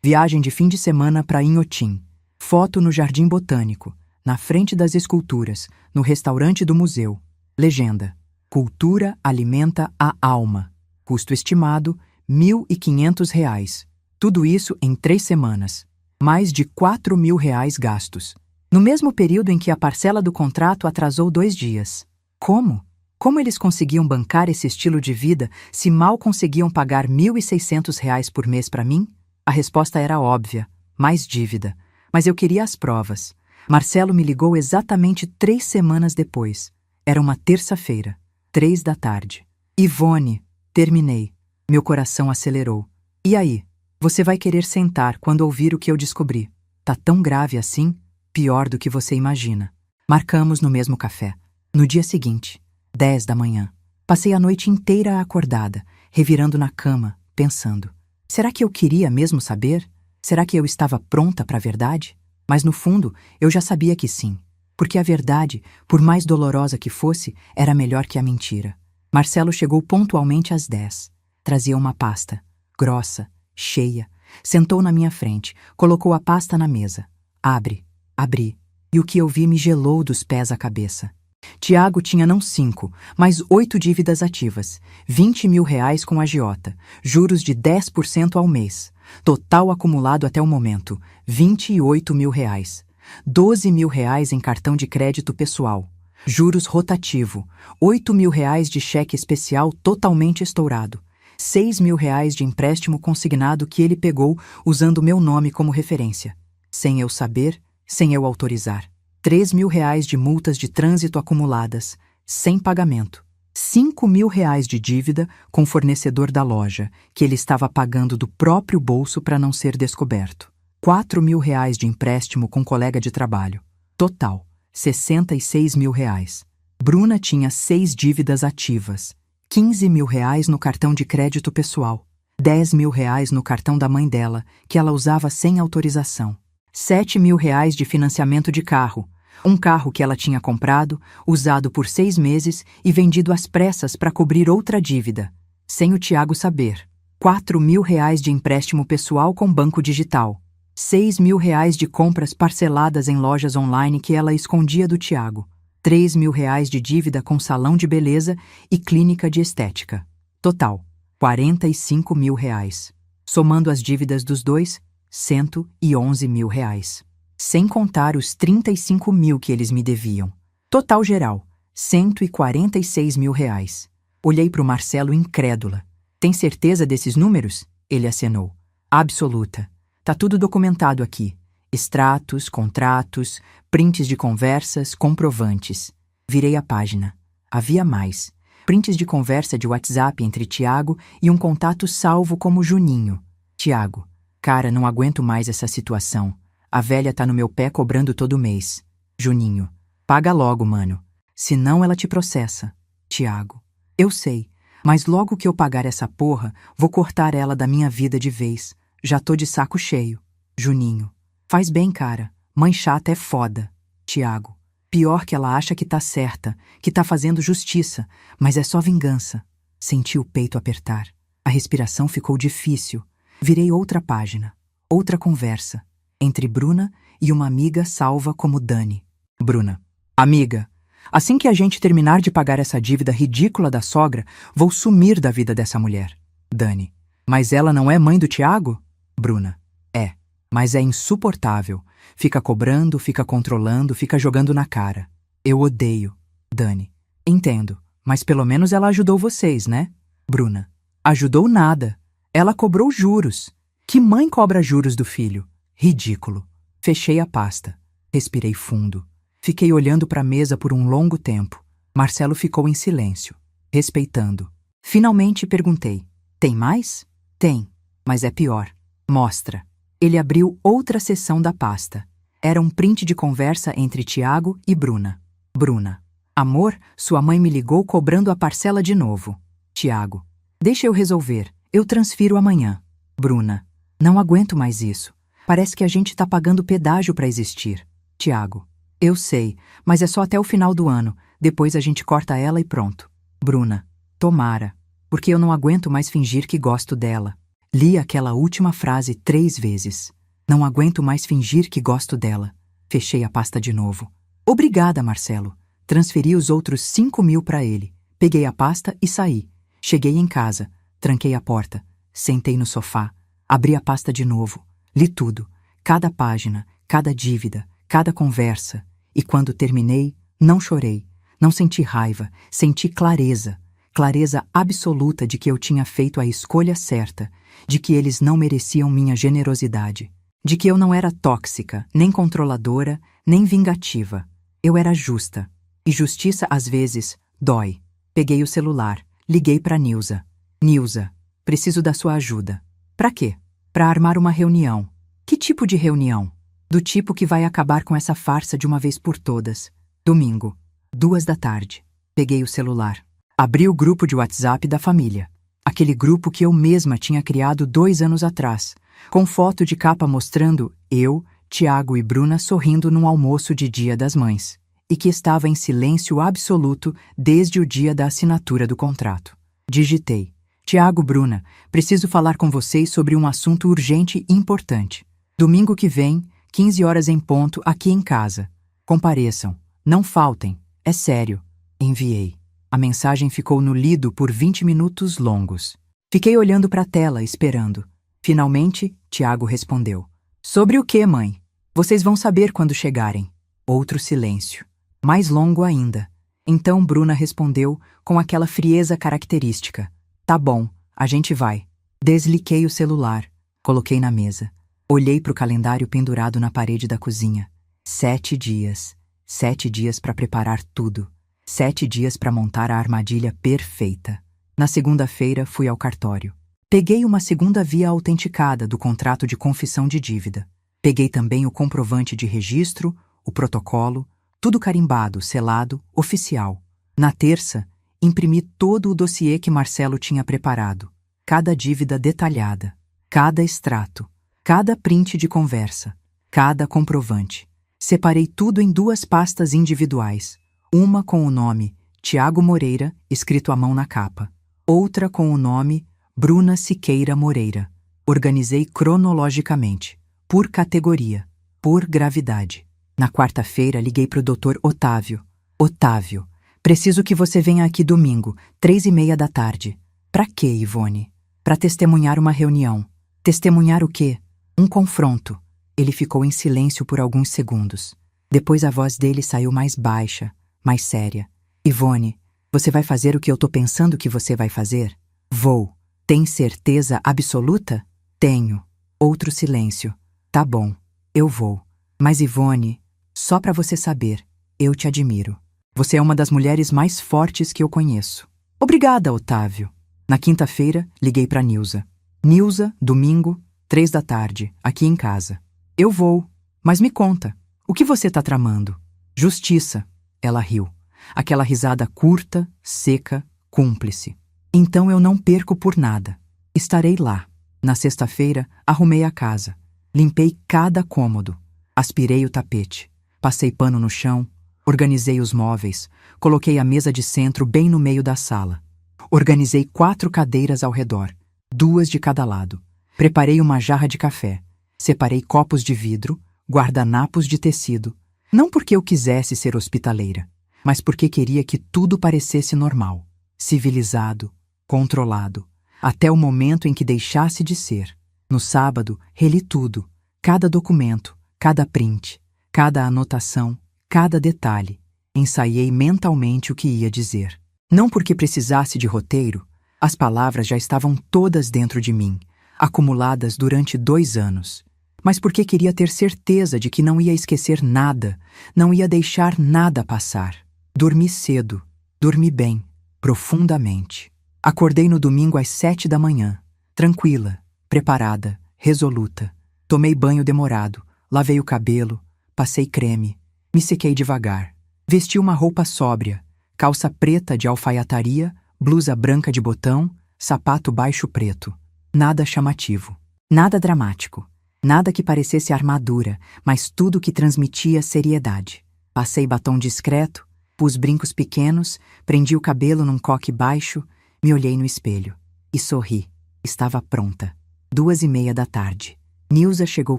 Viagem de fim de semana para Inhotim. Foto no Jardim Botânico, na frente das esculturas, no restaurante do museu. Legenda: cultura alimenta a alma. Custo estimado: R$ 1.500. Tudo isso em 3 semanas. Mais de R$ 4.000 gastos. No mesmo período em que a parcela do contrato atrasou 2 dias. Como? Como eles conseguiam bancar esse estilo de vida se mal conseguiam pagar R$ 1.600 por mês para mim? A resposta era óbvia: mais dívida. Mas eu queria as provas. Marcelo me ligou exatamente 3 semanas depois. Era uma terça-feira, 3 da tarde. Ivone, terminei. Meu coração acelerou. E aí? Você vai querer sentar quando ouvir o que eu descobri. Tá tão grave assim? Pior do que você imagina. Marcamos no mesmo café. No dia seguinte, 10 da manhã. Passei a noite inteira acordada, revirando na cama, pensando. Será que eu queria mesmo saber? Será que eu estava pronta para a verdade? Mas no fundo, eu já sabia que sim. Porque a verdade, por mais dolorosa que fosse, era melhor que a mentira. Marcelo chegou pontualmente às 10. Trazia uma pasta, grossa, cheia. Sentou na minha frente, colocou a pasta na mesa. Abre. Abri, e o que eu vi me gelou dos pés à cabeça. Tiago tinha não 5, mas 8 dívidas ativas, R$ 20.000 com agiota, juros de 10% ao mês. Total acumulado até o momento, R$ 28.000. R$ 12.000 em cartão de crédito pessoal. Juros rotativo, R$ 8.000 de cheque especial totalmente estourado. R$ 6.000 de empréstimo consignado que ele pegou usando meu nome como referência. Sem eu saber, sem eu autorizar. R$ 3.000 de multas de trânsito acumuladas, sem pagamento. R$ 5.000 de dívida com fornecedor da loja, que ele estava pagando do próprio bolso para não ser descoberto. R$ 4.000 de empréstimo com colega de trabalho. Total, R$ 66.000. Bruna tinha 6 dívidas ativas. R$ 15.000 no cartão de crédito pessoal. R$ 10.000 no cartão da mãe dela, que ela usava sem autorização. R$ 7.000 de financiamento de carro. Um carro que ela tinha comprado, usado por 6 meses e vendido às pressas para cobrir outra dívida. Sem o Tiago saber. R$ 4.000 de empréstimo pessoal com banco digital. R$ 6.000 de compras parceladas em lojas online que ela escondia do Tiago. R$ 3.000 de dívida com salão de beleza e clínica de estética. Total, R$ 45.000. Somando as dívidas dos dois, R$ 111.000. Sem contar os 35.000 que eles me deviam. Total geral, R$ 146.000. Olhei para o Marcelo incrédula. Tem certeza desses números? Ele acenou. Absoluta. Tá tudo documentado aqui. Extratos, contratos, prints de conversas, comprovantes. Virei a página. Havia mais. Prints de conversa de WhatsApp entre Tiago e um contato salvo como Juninho. Tiago: cara, não aguento mais essa situação. A velha tá no meu pé cobrando todo mês. Juninho: paga logo, mano. Senão ela te processa. Tiago: eu sei, mas logo que eu pagar essa porra, vou cortar ela da minha vida de vez. Já tô de saco cheio. Juninho: faz bem, cara. Mãe chata é foda. Tiago: pior que ela acha que tá certa, que tá fazendo justiça, mas é só vingança. Senti o peito apertar. A respiração ficou difícil. Virei outra página. Outra conversa. Entre Bruna e uma amiga salva como Dani. Bruna: amiga, assim que a gente terminar de pagar essa dívida ridícula da sogra, vou sumir da vida dessa mulher. Dani: mas ela não é mãe do Tiago? Bruna: é, mas é insuportável. Fica cobrando, fica controlando, fica jogando na cara. Eu odeio. Dani: entendo, mas pelo menos ela ajudou vocês, né? Bruna: ajudou nada. Ela cobrou juros. Que mãe cobra juros do filho? Ridículo. Fechei a pasta. Respirei fundo. Fiquei olhando para a mesa por um longo tempo. Marcelo ficou em silêncio, respeitando. Finalmente perguntei: tem mais? Tem, mas é pior. Mostra. Ele abriu outra seção da pasta. Era um print de conversa entre Tiago e Bruna. Bruna: amor, sua mãe me ligou cobrando a parcela de novo. Tiago: deixa eu resolver, eu transfiro amanhã. Bruna: não aguento mais isso. Parece que a gente tá pagando pedágio para existir. Tiago: eu sei, mas é só até o final do ano. Depois a gente corta ela e pronto. Bruna: tomara, porque eu não aguento mais fingir que gosto dela. Li aquela última frase 3 vezes. Não aguento mais fingir que gosto dela. Fechei a pasta de novo. Obrigada, Marcelo. Transferi os outros 5.000 para ele. Peguei a pasta e saí. Cheguei em casa. Tranquei a porta. Sentei no sofá. Abri a pasta de novo. Li tudo. Cada página, cada dívida, cada conversa. E quando terminei, não chorei. Não senti raiva. Senti clareza. Clareza absoluta de que eu tinha feito a escolha certa, de que eles não mereciam minha generosidade, de que eu não era tóxica, nem controladora, nem vingativa. Eu era justa. E justiça, às vezes, dói. Peguei o celular, liguei para Nilza. Nilza, preciso da sua ajuda. Pra quê? Pra armar uma reunião. Que tipo de reunião? Do tipo que vai acabar com essa farsa de uma vez por todas. Domingo, 2 da tarde. Peguei o celular. Abri o grupo de WhatsApp da família. Aquele grupo que eu mesma tinha criado 2 anos atrás, com foto de capa mostrando eu, Tiago e Bruna sorrindo num almoço de Dia das Mães, e que estava em silêncio absoluto desde o dia da assinatura do contrato. Digitei: Tiago, Bruna, preciso falar com vocês sobre um assunto urgente e importante. Domingo que vem, 15 horas em ponto, aqui em casa. Compareçam. Não faltem. É sério. Enviei. A mensagem ficou no lido por 20 minutos longos. Fiquei olhando para a tela, esperando. Finalmente, Tiago respondeu: sobre o quê, mãe? Vocês vão saber quando chegarem. Outro silêncio. Mais longo ainda. Então Bruna respondeu com aquela frieza característica: tá bom, a gente vai. Desliguei o celular. Coloquei na mesa. Olhei para o calendário pendurado na parede da cozinha. 7 dias. 7 dias para preparar tudo. 7 dias para montar a armadilha perfeita. Na segunda-feira, fui ao cartório. Peguei uma segunda via autenticada do contrato de confissão de dívida. Peguei também o comprovante de registro, o protocolo, tudo carimbado, selado, oficial. Na terça, imprimi todo o dossiê que Marcelo tinha preparado. Cada dívida detalhada, cada extrato, cada print de conversa, cada comprovante. Separei tudo em 2 pastas individuais. Uma com o nome Tiago Moreira, escrito à mão na capa. Outra com o nome Bruna Siqueira Moreira. Organizei cronologicamente, por categoria, por gravidade. Na quarta-feira, liguei para o Dr. Otávio. Otávio, preciso que você venha aqui domingo, 3:30 da tarde. Pra quê, Ivone? Pra testemunhar uma reunião. Testemunhar o quê? Um confronto. Ele ficou em silêncio por alguns segundos. Depois a voz dele saiu mais baixa, mais séria. Ivone, você vai fazer o que eu tô pensando que você vai fazer? Vou. Tem certeza absoluta? Tenho. Outro silêncio. Tá bom, eu vou. Mas Ivone, só pra você saber, eu te admiro. Você é uma das mulheres mais fortes que eu conheço. Obrigada, Otávio. Na quinta-feira, liguei para Nilza. Nilza, domingo, 3 da tarde, aqui em casa. Eu vou, mas me conta, o que você tá tramando? Justiça. Ela riu. Aquela risada curta, seca, cúmplice. Então eu não perco por nada. Estarei lá. Na sexta-feira, arrumei a casa. Limpei cada cômodo. Aspirei o tapete. Passei pano no chão. Organizei os móveis. Coloquei a mesa de centro bem no meio da sala. Organizei 4 cadeiras ao redor, 2 de cada lado. Preparei uma jarra de café. Separei copos de vidro, guardanapos de tecido. Não porque eu quisesse ser hospitaleira, mas porque queria que tudo parecesse normal, civilizado, controlado, até o momento em que deixasse de ser. No sábado, reli tudo, cada documento, cada print, cada anotação, cada detalhe. Ensaiei mentalmente o que ia dizer. Não porque precisasse de roteiro, as palavras já estavam todas dentro de mim, acumuladas durante 2 anos. Mas porque queria ter certeza de que não ia esquecer nada, não ia deixar nada passar. Dormi cedo, dormi bem, profundamente. Acordei no domingo às 7 da manhã, tranquila, preparada, resoluta. Tomei banho demorado, lavei o cabelo, passei creme, me sequei devagar. Vesti uma roupa sóbria, calça preta de alfaiataria, blusa branca de botão, sapato baixo preto. Nada chamativo, nada dramático, nada que parecesse armadura, mas tudo que transmitia seriedade. Passei batom discreto, pus brincos pequenos, prendi o cabelo num coque baixo, me olhei no espelho e sorri. Estava pronta. 2:30 da tarde. Nilza chegou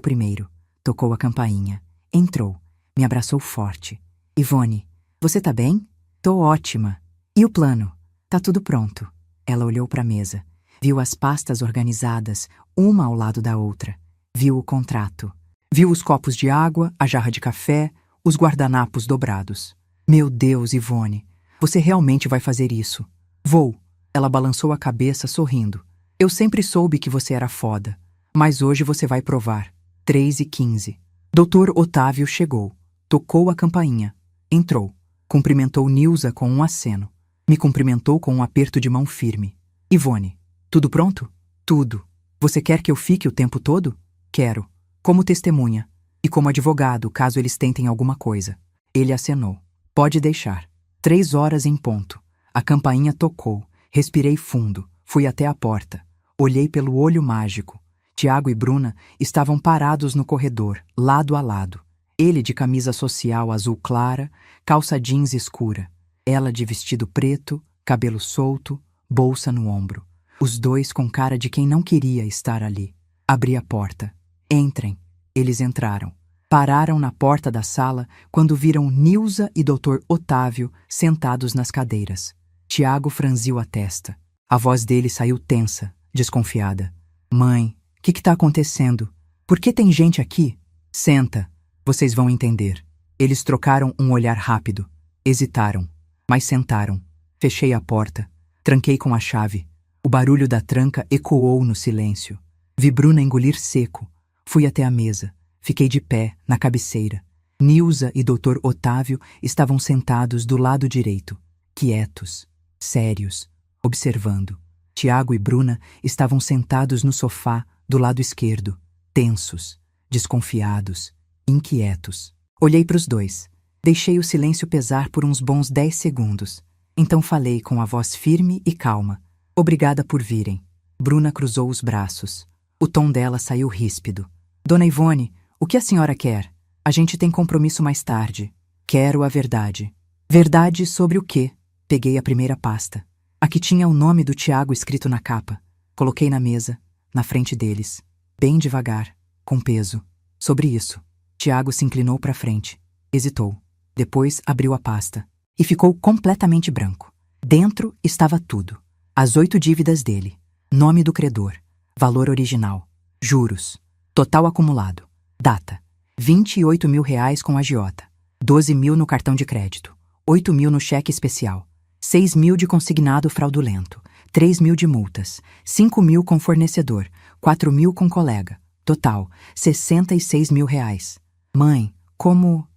primeiro, tocou a campainha, entrou, me abraçou forte. Ivone, você tá bem? Tô ótima. E o plano? Tá tudo pronto. Ela olhou para a mesa, viu as pastas organizadas, uma ao lado da outra. Viu o contrato. Viu os copos de água, a jarra de café, os guardanapos dobrados. Meu Deus, Ivone, você realmente vai fazer isso? Vou. Ela balançou a cabeça, sorrindo. Eu sempre soube que você era foda, mas hoje você vai provar. 3:15. Dr. Otávio chegou. Tocou a campainha. Entrou. Cumprimentou Nilza com um aceno. Me cumprimentou com um aperto de mão firme. Ivone, tudo pronto? Tudo. Você quer que eu fique o tempo todo? Quero. Como testemunha. E como advogado, caso eles tentem alguma coisa. Ele acenou. Pode deixar. 3 horas em ponto. A campainha tocou. Respirei fundo. Fui até a porta. Olhei pelo olho mágico. Tiago e Bruna estavam parados no corredor, lado a lado. Ele de camisa social azul clara, calça jeans escura. Ela de vestido preto, cabelo solto, bolsa no ombro. Os dois com cara de quem não queria estar ali. Abri a porta. Entrem. Eles entraram. Pararam na porta da sala quando viram Nilza e Dr. Otávio sentados nas cadeiras. Tiago franziu a testa. A voz dele saiu tensa, desconfiada. Mãe, o que tá acontecendo? Por que tem gente aqui? Senta. Vocês vão entender. Eles trocaram um olhar rápido. Hesitaram, mas sentaram. Fechei a porta. Tranquei com a chave. O barulho da tranca ecoou no silêncio. Vi Bruna engolir seco. Fui até a mesa. Fiquei de pé, na cabeceira. Nilza e Dr. Otávio estavam sentados do lado direito, quietos, sérios, observando. Tiago e Bruna estavam sentados no sofá do lado esquerdo, tensos, desconfiados, inquietos. Olhei para os dois. Deixei o silêncio pesar por uns bons 10 segundos. Então falei com a voz firme e calma. Obrigada por virem. Bruna cruzou os braços. O tom dela saiu ríspido. Dona Ivone, o que a senhora quer? A gente tem compromisso mais tarde. Quero a verdade. Verdade sobre o quê? Peguei a primeira pasta. Aqui tinha o nome do Tiago escrito na capa. Coloquei na mesa, na frente deles. Bem devagar, com peso. Sobre isso. Tiago se inclinou para frente. Hesitou. Depois abriu a pasta. E ficou completamente branco. Dentro estava tudo. As 8 dívidas dele. Nome do credor. Valor original. Juros. Total acumulado. Data. R$ 28.000 com agiota. 12.000 no cartão de crédito. 8.000 no cheque especial. 6.000 de consignado fraudulento. 3.000 de multas. 5.000 com fornecedor. 4.000 com colega. Total, R$ 66.000. Mãe, como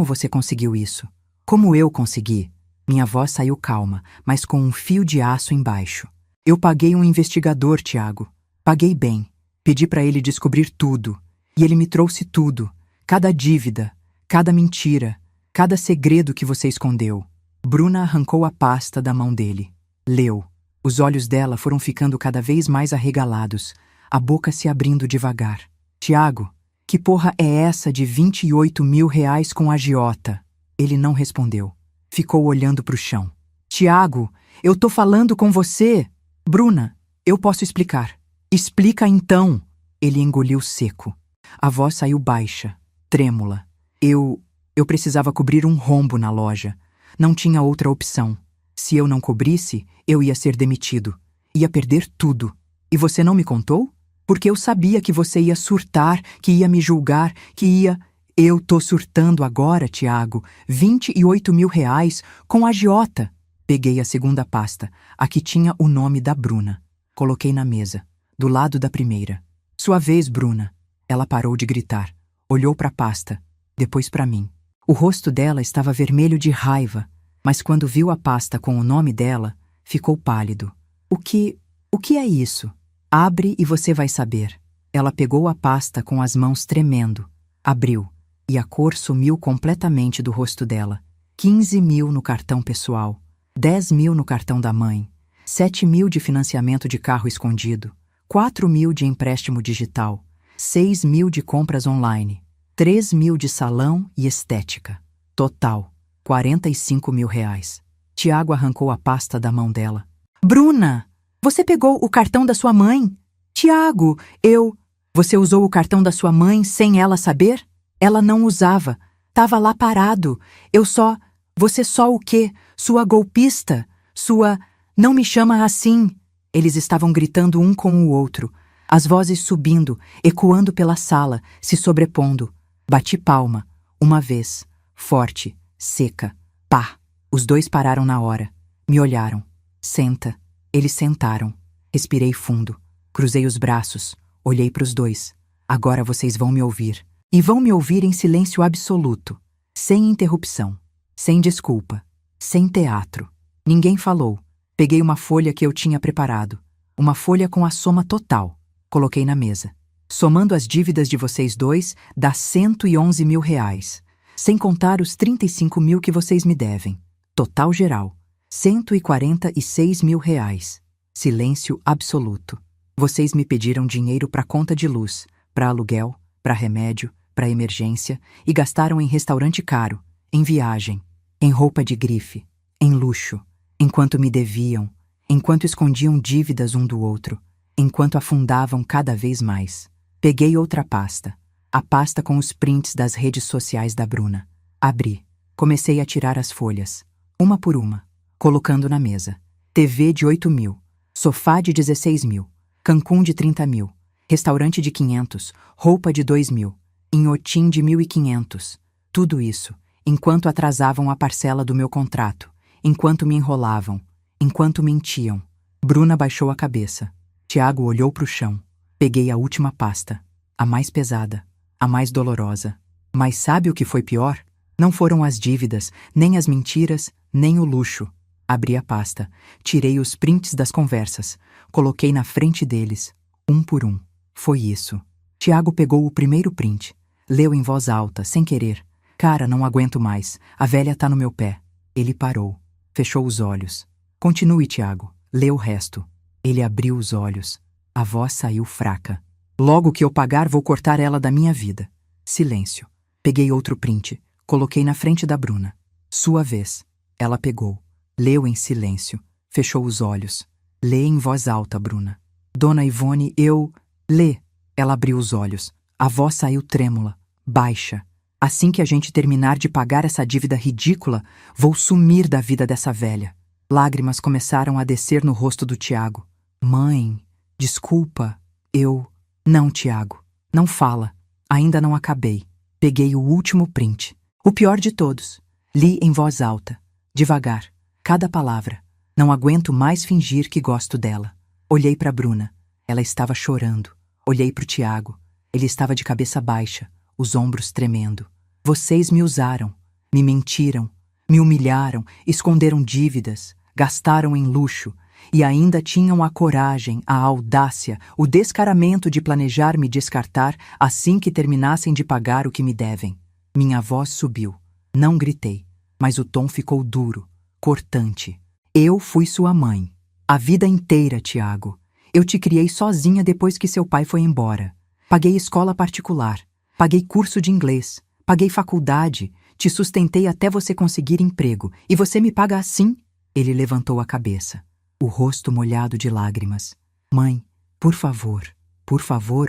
você conseguiu isso? Como eu consegui? Minha voz saiu calma, mas com um fio de aço embaixo. Eu paguei um investigador, Tiago. Paguei bem. Pedi para ele descobrir tudo. E ele me trouxe tudo. Cada dívida, cada mentira, cada segredo que você escondeu. Bruna arrancou a pasta da mão dele. Leu. Os olhos dela foram ficando cada vez mais arregalados, a boca se abrindo devagar. Tiago, que porra é essa de 28 mil reais com agiota? Ele não respondeu. Ficou olhando para o chão. Tiago, eu tô falando com você. Bruna, eu posso explicar. Explica então. Ele engoliu seco. A voz saiu baixa, trêmula. Eu precisava cobrir um rombo na loja. Não tinha outra opção. Se eu não cobrisse, eu ia ser demitido. Ia perder tudo. E você não me contou? Porque eu sabia que você ia surtar, que ia me julgar, que ia... Eu tô surtando agora, Tiago. 28 mil reais com agiota. Peguei a segunda pasta, a que tinha o nome da Bruna. Coloquei na mesa, do lado da primeira. Sua vez, Bruna. Ela parou de gritar. Olhou para a pasta, depois para mim. O rosto dela estava vermelho de raiva, mas quando viu a pasta com o nome dela, ficou pálido. O que é isso? Abre e você vai saber. Ela pegou a pasta com as mãos tremendo. Abriu, e a cor sumiu completamente do rosto dela. 15 mil no cartão pessoal, 10 mil no cartão da mãe, 7 mil de financiamento de carro escondido, 4 mil de empréstimo digital, 6 mil de compras online, 3 mil de salão e estética. Total, 45 mil reais. Tiago arrancou a pasta da mão dela. Bruna, você pegou o cartão da sua mãe? Tiago, Você usou o cartão da sua mãe sem ela saber? Ela não usava. Tava lá parado. Você só o quê? Sua golpista? Sua... Não me chama assim. Eles estavam gritando um com o outro. As vozes subindo, ecoando pela sala, se sobrepondo. Bati palma. Uma vez. Forte. Seca. Pá. Os dois pararam na hora. Me olharam. Senta. Eles sentaram. Respirei fundo. Cruzei os braços. Olhei para os dois. Agora vocês vão me ouvir. E vão me ouvir em silêncio absoluto. Sem interrupção. Sem desculpa. Sem teatro. Ninguém falou. Peguei uma folha que eu tinha preparado. Uma folha com a soma total. Coloquei na mesa. Somando as dívidas de vocês dois, dá 111 mil reais. Sem contar os 35 mil que vocês me devem. Total geral. 146 mil reais. Silêncio absoluto. Vocês me pediram dinheiro para conta de luz, para aluguel, para remédio, para emergência e gastaram em restaurante caro, em viagem, em roupa de grife, em luxo, enquanto me deviam, enquanto escondiam dívidas um do outro, enquanto afundavam cada vez mais. Peguei outra pasta, a pasta com os prints das redes sociais da Bruna. Abri. Comecei a tirar as folhas, uma por uma, colocando na mesa. TV de 8 mil, sofá de 16 mil, Cancún de 30 mil, restaurante de 500, roupa de 2 mil, inhotim de 1.500. Tudo isso, enquanto atrasavam a parcela do meu contrato, enquanto me enrolavam, enquanto mentiam. Bruna baixou a cabeça. Tiago olhou para o chão. Peguei a última pasta, a mais pesada, a mais dolorosa. Mas sabe o que foi pior? Não foram as dívidas, nem as mentiras, nem o luxo. Abri a pasta, tirei os prints das conversas, coloquei na frente deles, um por um. Foi isso. Tiago pegou o primeiro print, leu em voz alta, sem querer. Cara, não aguento mais, a velha tá no meu pé. Ele parou, fechou os olhos. Continue, Tiago, lê o resto. Ele abriu os olhos. A voz saiu fraca. Logo que eu pagar, vou cortar ela da minha vida. Silêncio. Peguei outro print, coloquei na frente da Bruna. Sua vez. Ela pegou. Leu em silêncio. Fechou os olhos. Lê em voz alta, Bruna. Dona Ivone, Lê. Ela abriu os olhos. A voz saiu trêmula, baixa. Assim que a gente terminar de pagar essa dívida ridícula, vou sumir da vida dessa velha. Lágrimas começaram a descer no rosto do Tiago. Mãe, desculpa, Não, Tiago, não fala. Ainda não acabei. Peguei o último print. O pior de todos. Li em voz alta, devagar, cada palavra. Não aguento mais fingir que gosto dela. Olhei para Bruna. Ela estava chorando. Olhei para o Tiago. Ele estava de cabeça baixa, os ombros tremendo. Vocês me usaram, me mentiram, Me humilharam, esconderam dívidas, gastaram em luxo e ainda tinham a coragem, a audácia, o descaramento de planejar me descartar assim que terminassem de pagar o que me devem. Minha voz subiu. Não gritei, mas o tom ficou duro, cortante. Eu fui sua mãe. A vida inteira, Tiago. Eu te criei sozinha depois que seu pai foi embora. Paguei escola particular, paguei curso de inglês, paguei faculdade, te sustentei até você conseguir emprego, e você me paga assim? Ele levantou a cabeça, o rosto molhado de lágrimas. Mãe, por favor,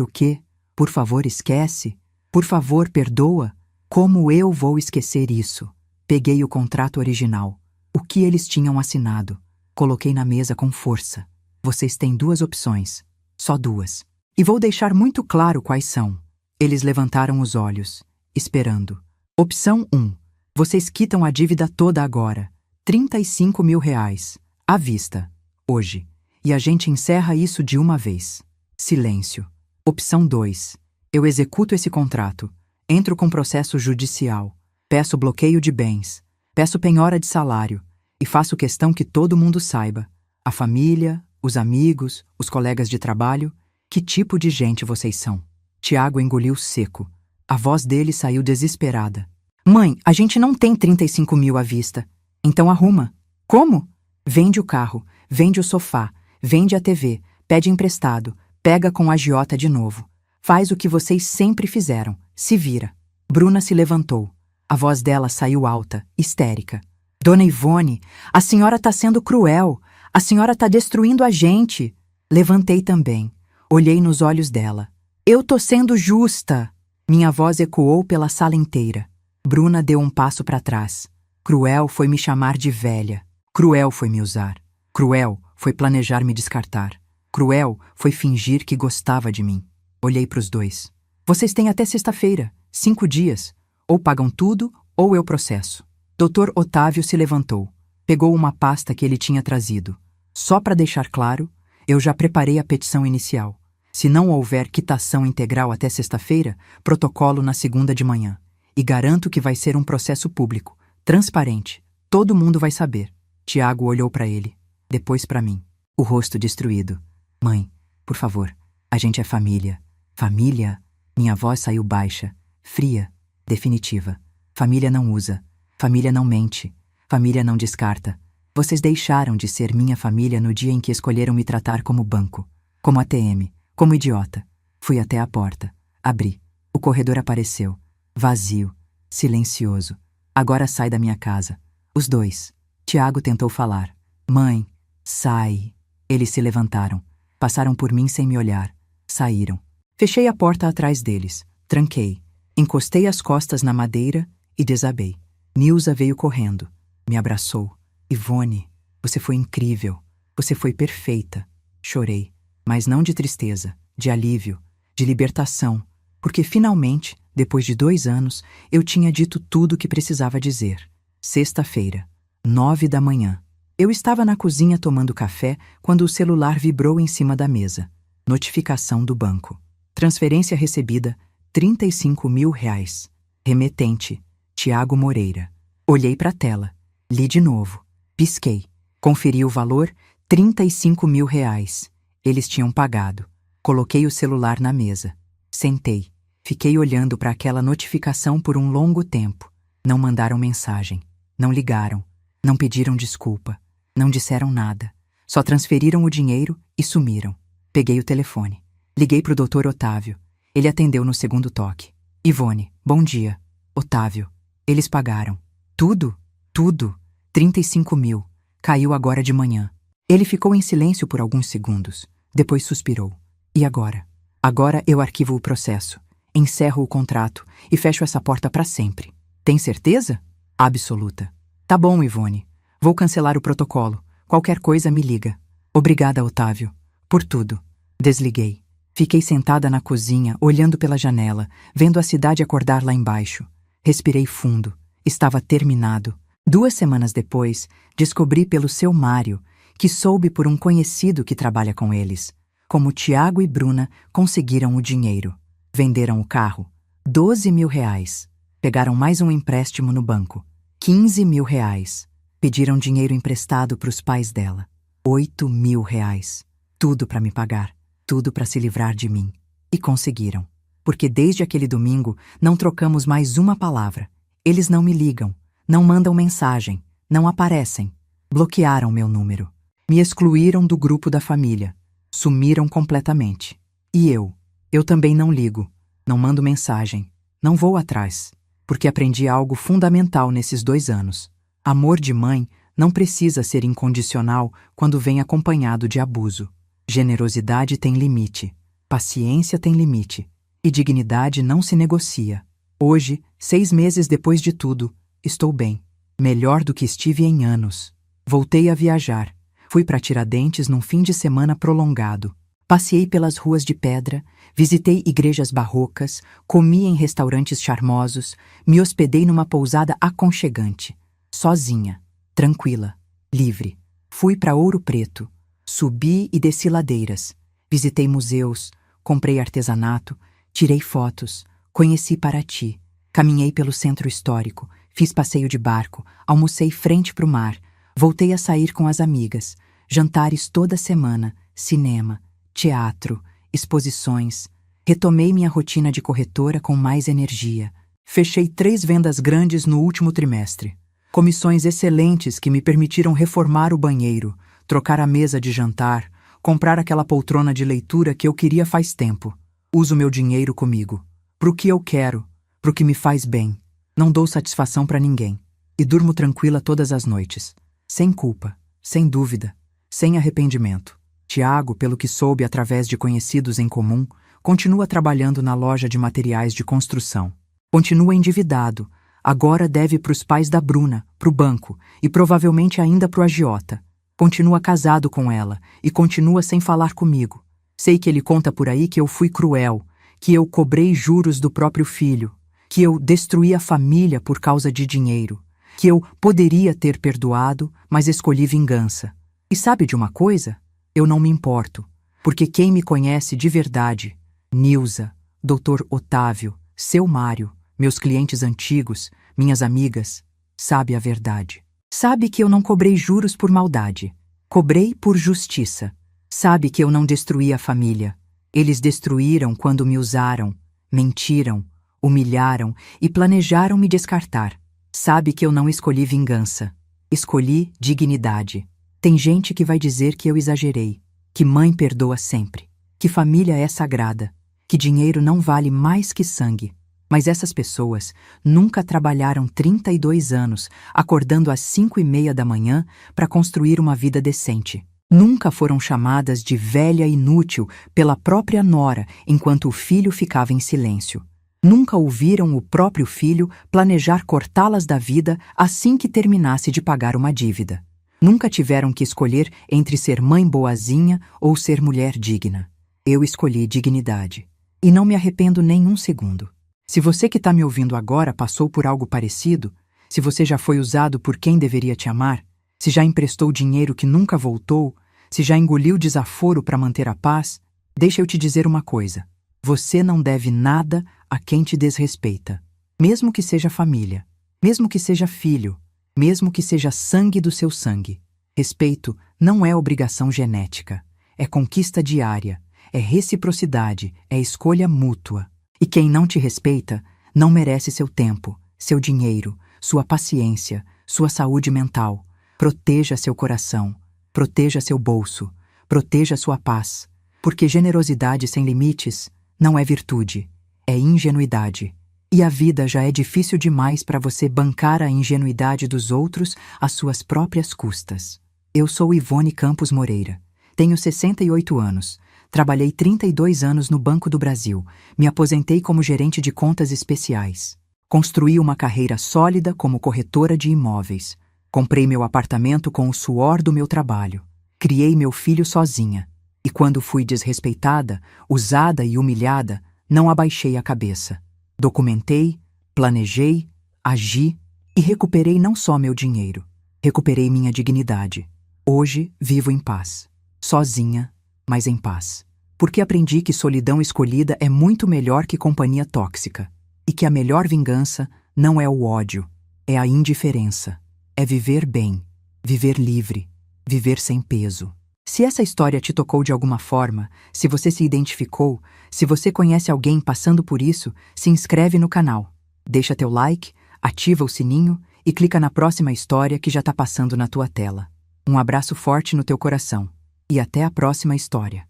o quê? Por favor, esquece? Por favor, perdoa? Como eu vou esquecer isso? Peguei o contrato original, o que eles tinham assinado. Coloquei na mesa com força. Vocês têm duas opções, só duas. E vou deixar muito claro quais são. Eles levantaram os olhos, esperando. Opção 1. Vocês quitam a dívida toda agora. 35 mil reais. À vista. Hoje. E a gente encerra isso de uma vez. Silêncio. Opção 2. Eu executo esse contrato. Entro com processo judicial. Peço bloqueio de bens. Peço penhora de salário. E faço questão que todo mundo saiba. A família, os amigos, os colegas de trabalho. Que tipo de gente vocês são? Tiago engoliu seco. A voz dele saiu desesperada. Mãe, a gente não tem 35 mil à vista. Então arruma. Como? Vende o carro, vende o sofá, vende a TV, pede emprestado, pega com a agiota de novo. Faz o que vocês sempre fizeram. Se vira. Bruna se levantou. A voz dela saiu alta, histérica. Dona Ivone, a senhora tá sendo cruel. A senhora tá destruindo a gente. Levantei também. Olhei nos olhos dela. Eu tô sendo justa. Minha voz ecoou pela sala inteira. Bruna deu um passo para trás. Cruel foi me chamar de velha. Cruel foi me usar. Cruel foi planejar me descartar. Cruel foi fingir que gostava de mim. Olhei para os dois. Vocês têm até sexta-feira, 5 dias. Ou pagam tudo, ou eu processo. Dr. Otávio se levantou. Pegou uma pasta que ele tinha trazido. Só para deixar claro, eu já preparei a petição inicial. Se não houver quitação integral até sexta-feira, protocolo na segunda de manhã. E garanto que vai ser um processo público, transparente. Todo mundo vai saber. Tiago olhou para ele, depois para mim. O rosto destruído. Mãe, por favor, a gente é família. Família? Minha voz saiu baixa, fria, definitiva. Família não usa. Família não mente. Família não descarta. Vocês deixaram de ser minha família no dia em que escolheram me tratar como banco, como ATM, como idiota. Fui até a porta. Abri. O corredor apareceu. Vazio. Silencioso. Agora sai da minha casa. Os dois. Tiago tentou falar. Mãe, sai. Eles se levantaram. Passaram por mim sem me olhar. Saíram. Fechei a porta atrás deles. Tranquei. Encostei as costas na madeira e desabei. Nilza veio correndo. Me abraçou. Ivone, você foi incrível. Você foi perfeita. Chorei. Mas não de tristeza, de alívio, de libertação, porque finalmente, depois de 2 anos, eu tinha dito tudo o que precisava dizer. Sexta-feira, 9 da manhã. Eu estava na cozinha tomando café quando o celular vibrou em cima da mesa. Notificação do banco. Transferência recebida, 35 mil reais. Remetente, Tiago Moreira. Olhei para a tela. Li de novo. Pisquei. Conferi o valor, 35 mil reais. Eles tinham pagado. Coloquei o celular na mesa. Sentei. Fiquei olhando para aquela notificação por um longo tempo. Não mandaram mensagem. Não ligaram. Não pediram desculpa. Não disseram nada. Só transferiram o dinheiro e sumiram. Peguei o telefone. Liguei para o Dr. Otávio. Ele atendeu no segundo toque. Ivone, bom dia. Otávio. Eles pagaram. Tudo? Tudo. 35 mil. Caiu agora de manhã. Ele ficou em silêncio por alguns segundos. Depois suspirou. E agora? Agora eu arquivo o processo. Encerro o contrato e fecho essa porta para sempre. Tem certeza? Absoluta. Tá bom, Ivone. Vou cancelar o protocolo. Qualquer coisa me liga. Obrigada, Otávio. Por tudo. Desliguei. Fiquei sentada na cozinha, olhando pela janela, vendo a cidade acordar lá embaixo. Respirei fundo. Estava terminado. 2 semanas depois, descobri pelo seu Mário, que soube por um conhecido que trabalha com eles, como Tiago e Bruna conseguiram o dinheiro. Venderam o carro. 12 mil reais. Pegaram mais um empréstimo no banco. R$ 15.000. Pediram dinheiro emprestado para os pais dela. R$ 8.000. Tudo para me pagar, tudo para se livrar de mim. E conseguiram. Porque desde aquele domingo não trocamos mais uma palavra. Eles não me ligam, não mandam mensagem, não aparecem. Bloquearam meu número. Me excluíram do grupo da família. Sumiram completamente. E eu também não ligo, não mando mensagem, não vou atrás. Porque aprendi algo fundamental nesses 2 anos. Amor de mãe não precisa ser incondicional quando vem acompanhado de abuso. Generosidade tem limite, paciência tem limite, e dignidade não se negocia. Hoje, 6 meses depois de tudo, estou bem, melhor do que estive em anos. Voltei a viajar, fui para Tiradentes num fim de semana prolongado. Passeei pelas ruas de pedra, visitei igrejas barrocas, comi em restaurantes charmosos, me hospedei numa pousada aconchegante. Sozinha, tranquila, livre. Fui para Ouro Preto, subi e desci ladeiras, visitei museus, comprei artesanato, tirei fotos, conheci Paraty, caminhei pelo centro histórico, fiz passeio de barco, almocei frente para o mar, voltei a sair com as amigas, jantares toda semana, cinema, teatro, exposições. Retomei minha rotina de corretora com mais energia. Fechei 3 vendas grandes no último trimestre. Comissões excelentes que me permitiram reformar o banheiro, trocar a mesa de jantar, comprar aquela poltrona de leitura que eu queria faz tempo. Uso meu dinheiro comigo. Pro que eu quero, pro que me faz bem. Não dou satisfação para ninguém. E durmo tranquila todas as noites. Sem culpa, sem dúvida, sem arrependimento. Tiago, pelo que soube através de conhecidos em comum, continua trabalhando na loja de materiais de construção. Continua endividado. Agora deve para os pais da Bruna, para o banco e provavelmente ainda para o agiota. Continua casado com ela e continua sem falar comigo. Sei que ele conta por aí que eu fui cruel, que eu cobrei juros do próprio filho, que eu destruí a família por causa de dinheiro, que eu poderia ter perdoado, mas escolhi vingança. E sabe de uma coisa? Eu não me importo, porque quem me conhece de verdade, Nilza, Dr. Otávio, seu Mário, meus clientes antigos, minhas amigas, sabe a verdade. Sabe que eu não cobrei juros por maldade. Cobrei por justiça. Sabe que eu não destruí a família. Eles destruíram quando me usaram, mentiram, humilharam e planejaram me descartar. Sabe que eu não escolhi vingança. Escolhi dignidade. Tem gente que vai dizer que eu exagerei, que mãe perdoa sempre, que família é sagrada, que dinheiro não vale mais que sangue. Mas essas pessoas nunca trabalharam 32 anos acordando às 5:30 da manhã para construir uma vida decente. Nunca foram chamadas de velha inútil pela própria nora enquanto o filho ficava em silêncio. Nunca ouviram o próprio filho planejar cortá-las da vida assim que terminasse de pagar uma dívida. Nunca tiveram que escolher entre ser mãe boazinha ou ser mulher digna. Eu escolhi dignidade. E não me arrependo nem um segundo. Se você que está me ouvindo agora passou por algo parecido, se você já foi usado por quem deveria te amar, se já emprestou dinheiro que nunca voltou, se já engoliu desaforo para manter a paz, deixa eu te dizer uma coisa. Você não deve nada a quem te desrespeita. Mesmo que seja família, mesmo que seja filho, mesmo que seja sangue do seu sangue. Respeito não é obrigação genética, é conquista diária, é reciprocidade, é escolha mútua. E quem não te respeita não merece seu tempo, seu dinheiro, sua paciência, sua saúde mental. Proteja seu coração, proteja seu bolso, proteja sua paz, porque generosidade sem limites não é virtude, é ingenuidade. E a vida já é difícil demais para você bancar a ingenuidade dos outros às suas próprias custas. Eu sou Ivone Campos Moreira, tenho 68 anos, trabalhei 32 anos no Banco do Brasil, me aposentei como gerente de contas especiais. Construí uma carreira sólida como corretora de imóveis. Comprei meu apartamento com o suor do meu trabalho. Criei meu filho sozinha. E quando fui desrespeitada, usada e humilhada, não abaixei a cabeça. Documentei, planejei, agi e recuperei não só meu dinheiro, recuperei minha dignidade. Hoje vivo em paz, sozinha, mas em paz. Porque aprendi que solidão escolhida é muito melhor que companhia tóxica e que a melhor vingança não é o ódio, é a indiferença. É viver bem, viver livre, viver sem peso. Se essa história te tocou de alguma forma, se você se identificou, se você conhece alguém passando por isso, se inscreve no canal. Deixa teu like, ativa o sininho e clica na próxima história que já tá passando na tua tela. Um abraço forte no teu coração. E até a próxima história.